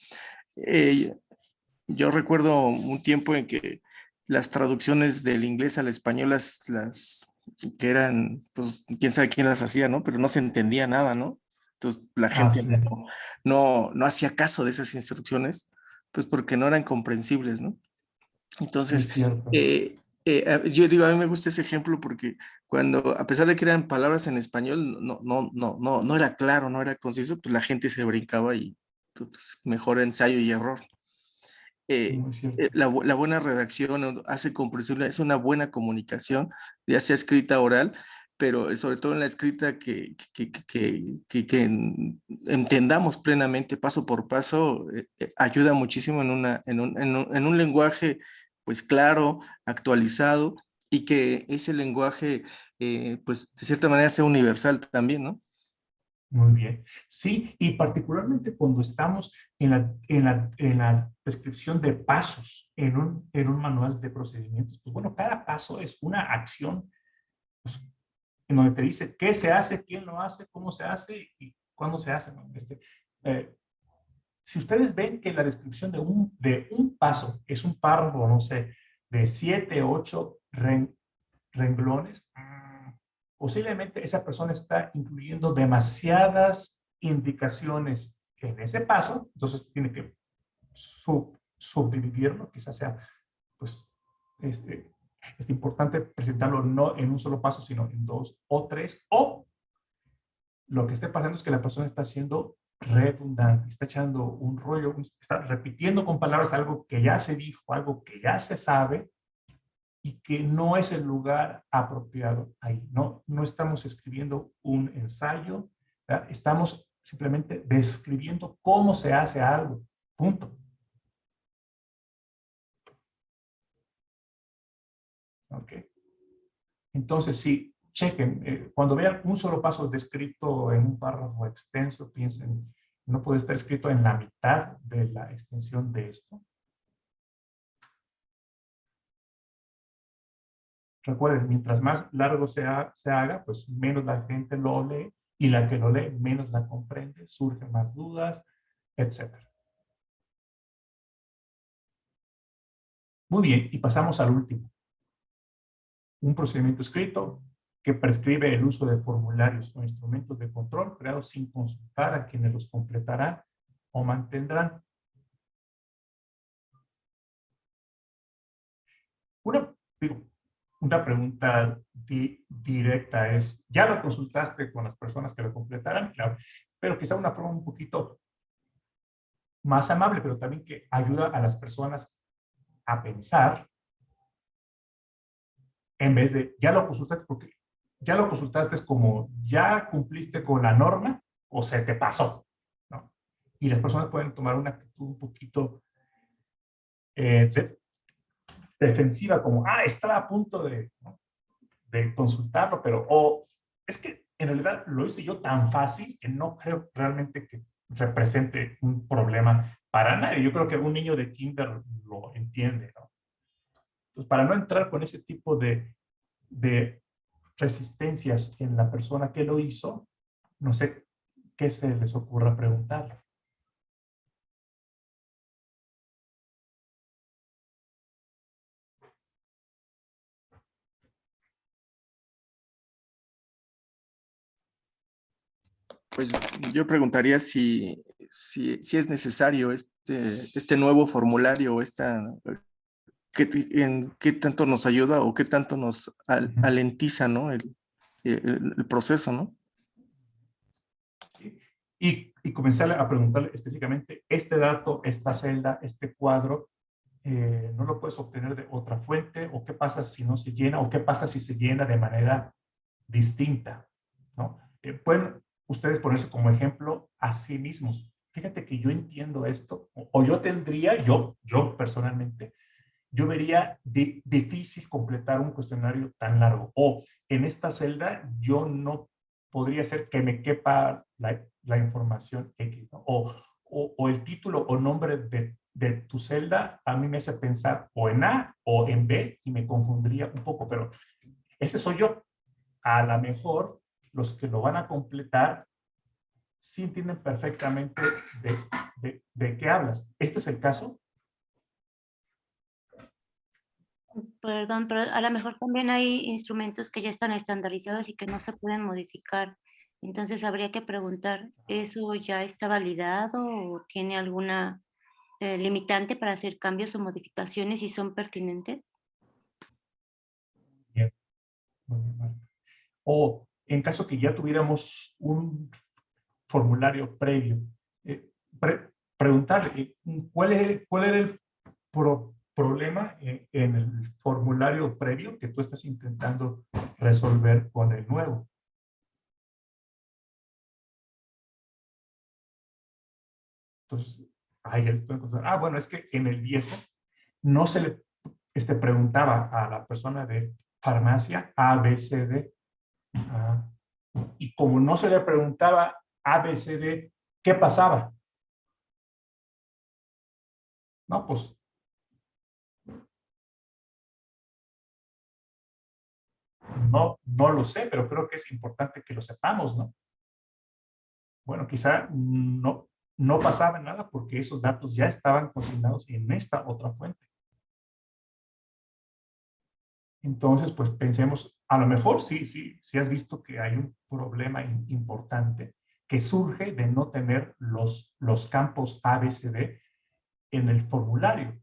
Eh, yo recuerdo un tiempo en que las traducciones del inglés al español, las que eran, pues, quién sabe quién las hacía, ¿no? Pero no se entendía nada, ¿no? Entonces la gente sí, no hacía caso de esas instrucciones, pues porque no eran comprensibles, ¿no? Entonces, es cierto. yo digo, a mí me gusta ese ejemplo porque cuando, a pesar de que eran palabras en español, no era claro, no era conciso, pues la gente se brincaba y pues, mejor ensayo y error. Muy cierto. La buena redacción hace comprensible, es una buena comunicación, ya sea escrita o oral, pero sobre todo en la escrita que entendamos plenamente paso por paso, ayuda muchísimo en un lenguaje pues claro, actualizado y que ese lenguaje pues de cierta manera sea universal también, ¿no? Muy bien. Sí, y particularmente cuando estamos en la descripción de pasos en un manual de procedimientos, pues bueno, cada paso es una acción, pues, en donde te dice qué se hace, quién lo hace, cómo se hace y cuándo se hace, ¿no? Eh, si ustedes ven que la descripción de un paso es un párrafo, no sé, de 7, 8 renglones, posiblemente esa persona está incluyendo demasiadas indicaciones en ese paso, entonces tiene que subdividirlo, quizás sea, pues, es importante presentarlo no en un solo paso, sino en 2 o 3, o lo que esté pasando es que la persona está siendo redundante, está echando un rollo, está repitiendo con palabras algo que ya se dijo, algo que ya se sabe, y que no es el lugar apropiado ahí. No estamos escribiendo un ensayo, ¿verdad? Estamos simplemente describiendo cómo se hace algo. Punto. Ok. Entonces, sí, chequen. Cuando vean un solo paso descrito en un párrafo extenso, piensen, no puede estar escrito en la mitad de la extensión de esto. Recuerden, mientras más largo se haga, pues menos la gente lo lee, y la que lo lee menos la comprende, surgen más dudas, etc. Muy bien, y pasamos al último. Un procedimiento escrito que prescribe el uso de formularios o instrumentos de control creados sin consultar a quienes los completarán o mantendrán. Una pregunta directa es, ¿ya lo consultaste con las personas que lo completaran? Claro, pero quizá una forma un poquito más amable, pero también que ayuda a las personas a pensar, en vez de, ya lo consultaste, porque ya lo consultaste es como, ya cumpliste con la norma o se te pasó, ¿no? Y las personas pueden tomar una actitud un poquito defensiva, como, estaba a punto ¿no? de consultarlo, pero es que en realidad lo hice yo tan fácil que no creo realmente que represente un problema para nadie. Yo creo que un niño de kinder lo entiende, ¿no? Entonces, para no entrar con ese tipo de resistencias en la persona que lo hizo, no sé qué se les ocurra preguntar. Pues yo preguntaría si es necesario este nuevo formulario, en qué tanto nos ayuda o qué tanto nos alentiza, ¿no? el proceso, ¿no? ¿Sí? Y comenzar a preguntarle específicamente, este dato, esta celda, este cuadro, no lo puedes obtener de otra fuente, o qué pasa si no se llena, o qué pasa si se llena de manera distinta, ¿no? Pueden ustedes ponerse como ejemplo a sí mismos. Fíjate que yo entiendo esto, o yo tendría, yo personalmente, yo vería difícil completar un cuestionario tan largo, o en esta celda yo no podría ser que me quepa la información X, ¿no? O el título o nombre de tu celda a mí me hace pensar o en A o en B y me confundiría un poco, pero ese soy yo. A lo mejor los que lo van a completar sí entienden perfectamente de qué hablas. ¿Este es el caso? Perdón, pero a lo mejor también hay instrumentos que ya están estandarizados y que no se pueden modificar. Entonces habría que preguntar, ¿eso ya está validado o tiene alguna limitante para hacer cambios o modificaciones si son pertinentes? Bien, muy bien, Marta. O en caso que ya tuviéramos un formulario previo, preguntarle cuál era el problema en el formulario previo que tú estás intentando resolver con el nuevo. Entonces, ahí ya les pueden contar. Bueno, es que en el viejo no se le preguntaba a la persona de farmacia A, B, C, D. Y como no se le preguntaba A, B, C, D, ¿qué pasaba? No, pues no lo sé, pero creo que es importante que lo sepamos, ¿no? Bueno, quizá no pasaba nada porque esos datos ya estaban consignados en esta otra fuente. Entonces, pues pensemos, a lo mejor sí has visto que hay un problema importante que surge de no tener los campos A, B, C, D en el formulario.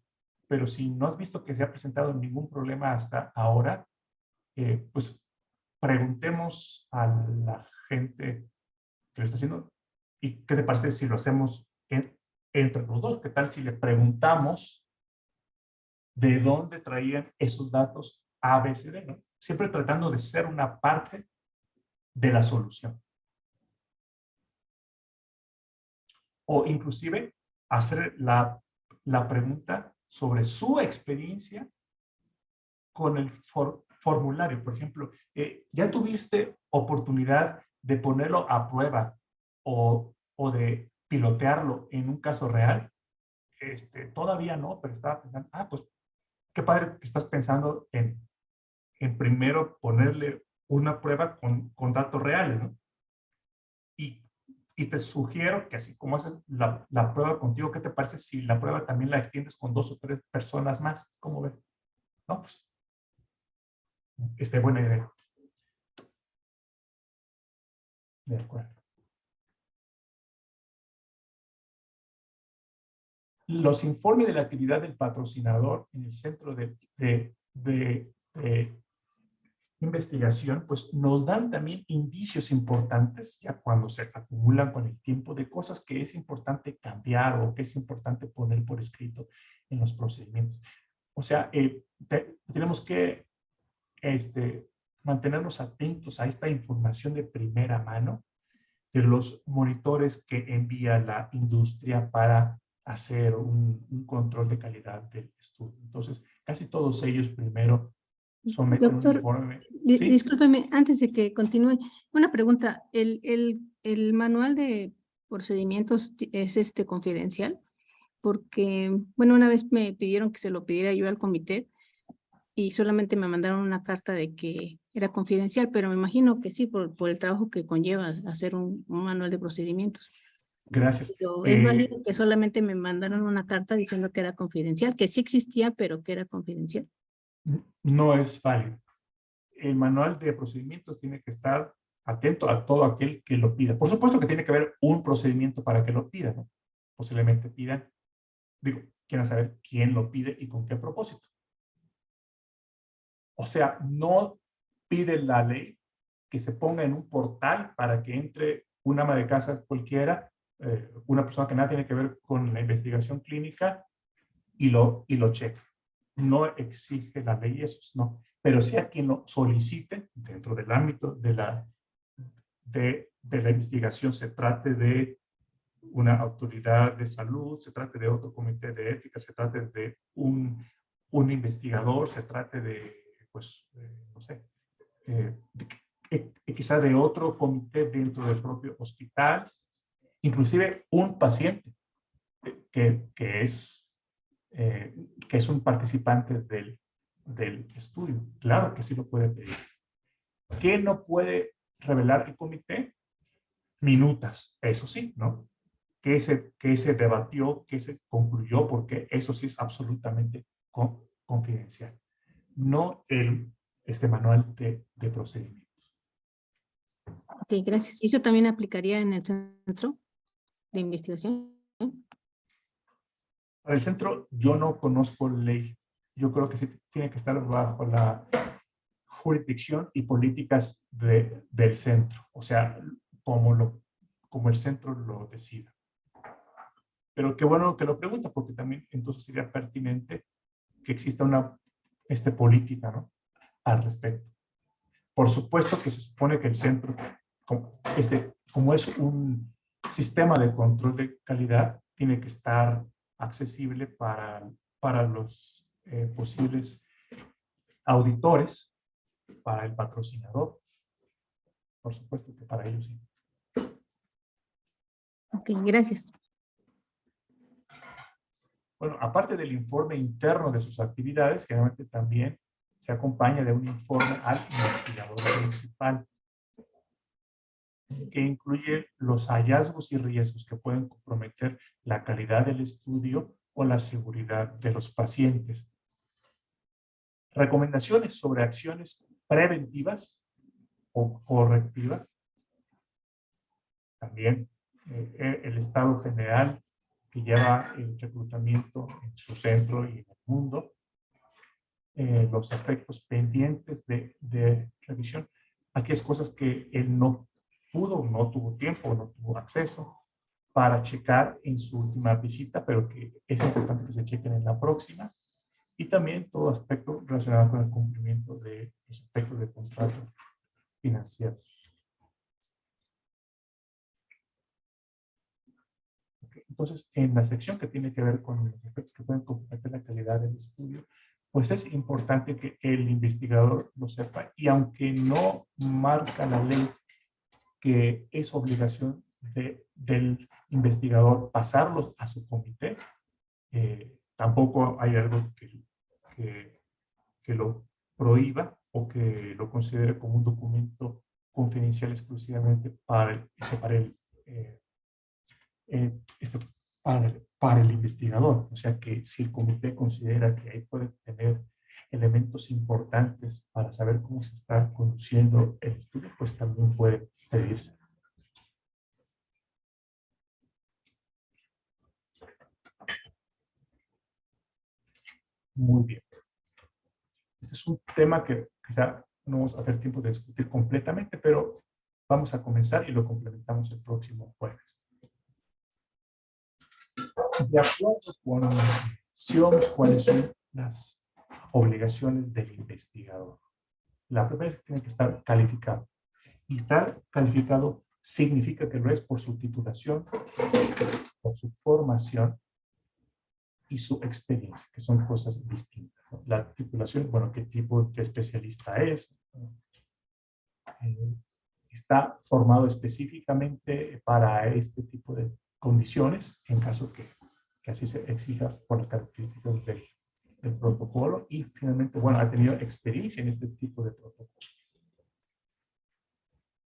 Pero si no has visto que se ha presentado ningún problema hasta ahora, pues preguntemos a la gente que lo está haciendo, ¿y qué te parece si lo hacemos entre los dos? ¿Qué tal si le preguntamos de dónde traían esos datos A, B, C, D, ¿no? Siempre tratando de ser una parte de la solución. o inclusive hacer la pregunta sobre su experiencia con el formulario. Por ejemplo, ¿ya tuviste oportunidad de ponerlo a prueba o de pilotearlo en un caso real? Todavía no, pero estaba pensando, pues qué padre que estás pensando en primero ponerle una prueba con datos reales, ¿no? Y te sugiero que así como haces la prueba contigo, ¿qué te parece si la prueba también la extiendes con 2 o 3 personas más? ¿Cómo ves? No, pues, buena idea. De acuerdo. Los informes de la actividad del patrocinador en el centro de investigación, pues nos dan también indicios importantes, ya cuando se acumulan con el tiempo, de cosas que es importante cambiar o que es importante poner por escrito en los procedimientos. O sea, tenemos que mantenernos atentos a esta información de primera mano de los monitores que envía la industria para hacer un control de calidad del estudio. Entonces, casi todos ellos primero someten un informe. ¿Sí? Discúlpeme, antes de que continúe, una pregunta. ¿El manual de procedimientos es confidencial? Porque, bueno, una vez me pidieron que se lo pidiera yo al comité y solamente me mandaron una carta de que era confidencial, pero me imagino que sí, por el trabajo que conlleva hacer un manual de procedimientos. Gracias. Pero es válido que solamente me mandaron una carta diciendo que era confidencial, que sí existía, pero que era confidencial. No es válido. El manual de procedimientos tiene que estar atento a todo aquel que lo pida. Por supuesto que tiene que haber un procedimiento para que lo pida, ¿no? Posiblemente pidan, quieran saber quién lo pide y con qué propósito. O sea, no pide la ley que se ponga en un portal para que entre un ama de casa cualquiera, una persona que nada tiene que ver con la investigación clínica y lo cheque. No exige la ley eso, no. Pero sí a quien lo solicite dentro del ámbito de la investigación, se trate de una autoridad de salud, se trate de otro comité de ética, se trate de un investigador, se trate de, pues, no sé, quizá de otro comité dentro del propio hospital, inclusive un paciente que es un participante del estudio. Claro que sí lo puede pedir. ¿Qué no puede revelar el comité? Minutas, eso sí, ¿no? ¿Qué se debatió, qué se concluyó? Porque eso sí es absolutamente confidencial. No este manual de procedimientos. Ok, gracias. ¿Y eso también aplicaría en el centro de investigación? Para el centro, yo no conozco ley. Yo creo que sí tiene que estar bajo la jurisdicción y políticas del centro. O sea, como el centro lo decida. Pero qué bueno que lo pregunta, porque también entonces sería pertinente que exista una política, ¿no?, al respecto. Por supuesto que se supone que el centro, como es un sistema de control de calidad, tiene que estar accesible para los posibles auditores, para el patrocinador. Por supuesto que para ellos sí. Ok, gracias. Bueno, aparte del informe interno de sus actividades, generalmente también se acompaña de un informe al investigador principal, que incluye los hallazgos y riesgos que pueden comprometer la calidad del estudio o la seguridad de los pacientes. Recomendaciones sobre acciones preventivas o correctivas. También el estado general que lleva el reclutamiento en su centro y en el mundo. Los aspectos pendientes de revisión. Aquellas cosas que él no pudo, no tuvo tiempo, no tuvo acceso para checar en su última visita, pero que es importante que se chequen en la próxima. Y también todo aspecto relacionado con el cumplimiento de los aspectos de contratos financieros. Okay. Entonces, en la sección que tiene que ver con los efectos que pueden comprometer la calidad del estudio, pues es importante que el investigador lo sepa. Y aunque no marca la ley que es obligación del investigador pasarlos a su comité, tampoco hay algo que lo prohíba o que lo considere como un documento confidencial exclusivamente para el investigador. O sea que si el comité considera que ahí puede tener elementos importantes para saber cómo se está conduciendo el estudio, pues también puede pedirse. Muy bien. Este es un tema que quizá no vamos a tener tiempo de discutir completamente, pero vamos a comenzar y lo complementamos el próximo jueves. De acuerdo con la definición, ¿cuáles son las obligaciones del investigador? La primera es que tiene que estar calificado. Y estar calificado significa que lo es por su titulación, por su formación y su experiencia, que son cosas distintas. La titulación, bueno, qué tipo de especialista es. Está formado específicamente para este tipo de condiciones, en caso que así se exija por las características del protocolo. Y finalmente, bueno, ha tenido experiencia en este tipo de protocolo.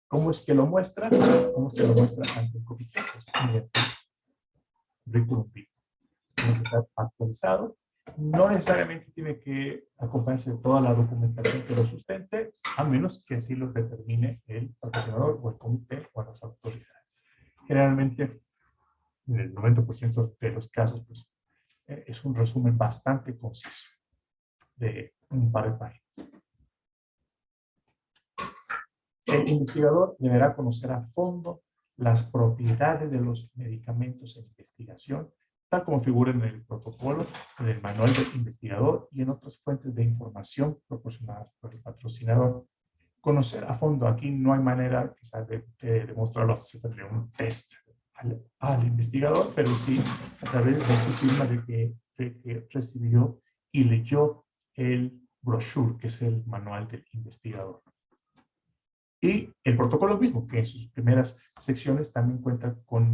¿Cómo es que lo muestra? ¿Cómo es que lo muestra ante el comité? Pues mediante currículum vitae. Tiene que estar actualizado. No necesariamente tiene que acompañarse de toda la documentación que lo sustente, a menos que así lo determine el patrocinador o el comité o las autoridades. Generalmente, en el 90% de los casos, pues, es un resumen bastante conciso de un par de páginas. El investigador deberá conocer a fondo las propiedades de los medicamentos en investigación, tal como figura en el protocolo, en el manual del investigador y en otras fuentes de información proporcionadas por el patrocinador. Conocer a fondo, aquí no hay manera quizás de demostrarlo así de un test al investigador, pero sí a través de su firma de que recibió y leyó el brochure, que es el manual del investigador. Y el protocolo mismo, que en sus primeras secciones también cuenta con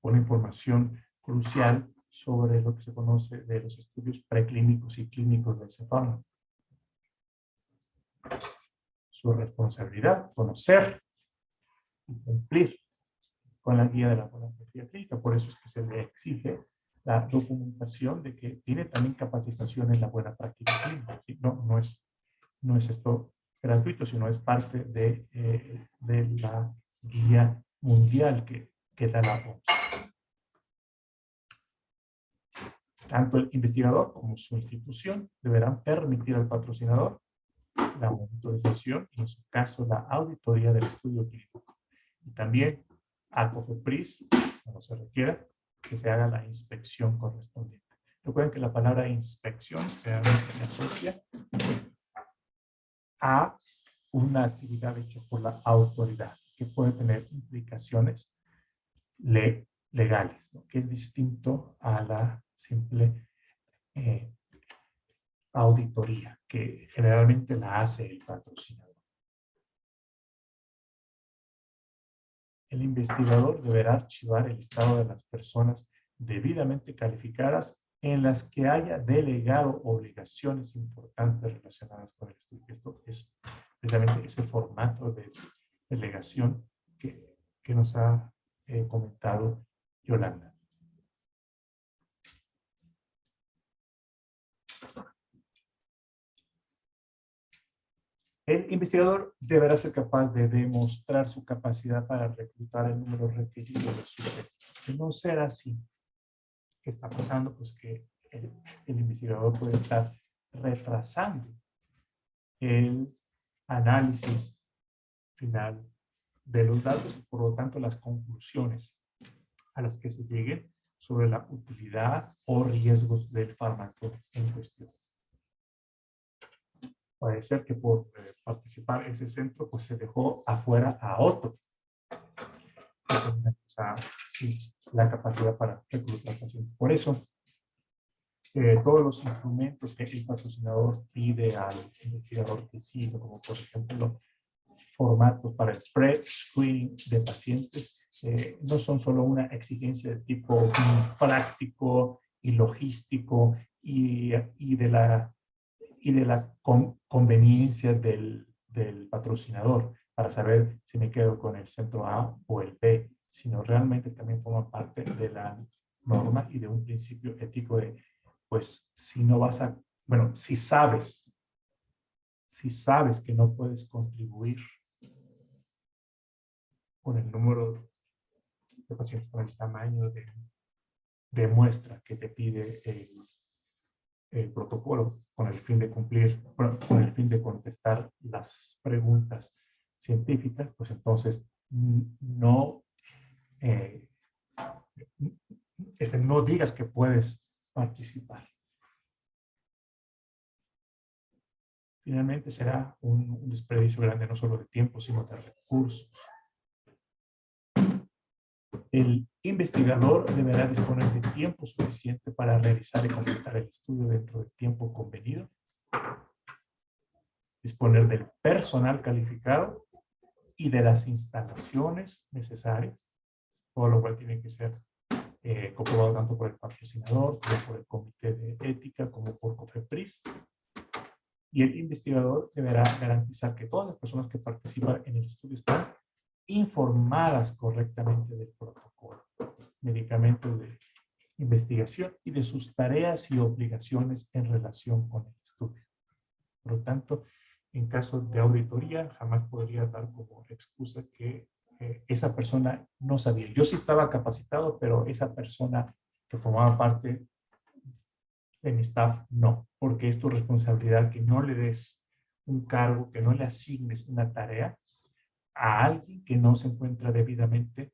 información crucial sobre lo que se conoce de los estudios preclínicos y clínicos del fármaco. Su responsabilidad, conocer y cumplir con la guía de la buena práctica clínica. Por eso es que se le exige la documentación de que tiene también capacitación en la buena práctica clínica. ¿Sí? No es esto gratuito, sino es parte de la guía mundial que da la OMS. Tanto el investigador como su institución deberán permitir al patrocinador la monitorización y, en su caso, la auditoría del estudio clínico. Y también a COFEPRIS, cuando se requiera, que se haga la inspección correspondiente. Recuerden que la palabra inspección realmente se asocia a una actividad hecha por la autoridad, que puede tener implicaciones legales, ¿no? Que es distinto a la simple auditoría, que generalmente la hace el patrocinador. El investigador deberá archivar el listado de las personas debidamente calificadas en las que haya delegado obligaciones importantes relacionadas con el estudio. Esto es precisamente ese formato de delegación que nos ha comentado Yolanda. El investigador deberá ser capaz de demostrar su capacidad para reclutar el número requerido de sujetos. De no ser así, ¿qué está pasando? Pues que el investigador puede estar retrasando el análisis final de los datos y, por lo tanto, las conclusiones a las que se llegue sobre la utilidad o riesgos del fármaco en cuestión. Puede ser que por participar en ese centro, pues se dejó afuera a otro. Sí, la capacidad para reclutar pacientes. Por eso, todos los instrumentos que el patrocinador pide al investigador que siga, como por ejemplo formatos para el pre-screening de pacientes, no son solo una exigencia de tipo práctico y logístico y de la conveniencia del patrocinador para saber si me quedo con el centro A o el B, sino realmente también forman parte de la norma y de un principio ético de, pues, si no vas a, bueno, si sabes que no puedes contribuir con el número de pacientes, con el tamaño de muestra que te pide el protocolo, con el fin de cumplir, con el fin de contestar las preguntas científicas, pues entonces no, no digas que puedes participar. Finalmente será un desperdicio grande, no solo de tiempo, sino de recursos. El investigador deberá disponer de tiempo suficiente para realizar y completar el estudio dentro del tiempo convenido, disponer del personal calificado y de las instalaciones necesarias, todo lo cual tiene que ser comprobado tanto por el patrocinador como por el comité de ética como por COFEPRIS. Y el investigador deberá garantizar que todas las personas que participan en el estudio están informadas correctamente del protocolo, medicamentos de investigación y de sus tareas y obligaciones en relación con el estudio. Por lo tanto, en caso de auditoría, jamás podría dar como excusa que esa persona no sabía. Yo sí estaba capacitado, pero esa persona que formaba parte de mi staff, no, porque es tu responsabilidad que no le des un cargo, que no le asignes una tarea a alguien que no se encuentra debidamente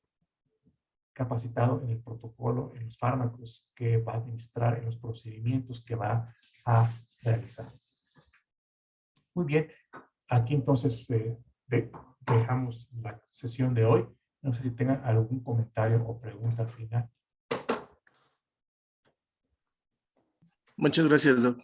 capacitado en el protocolo, en los fármacos que va a administrar, en los procedimientos que va a realizar. Muy bien, aquí entonces dejamos la sesión de hoy. No sé si tengan algún comentario o pregunta final. Muchas gracias, Doc.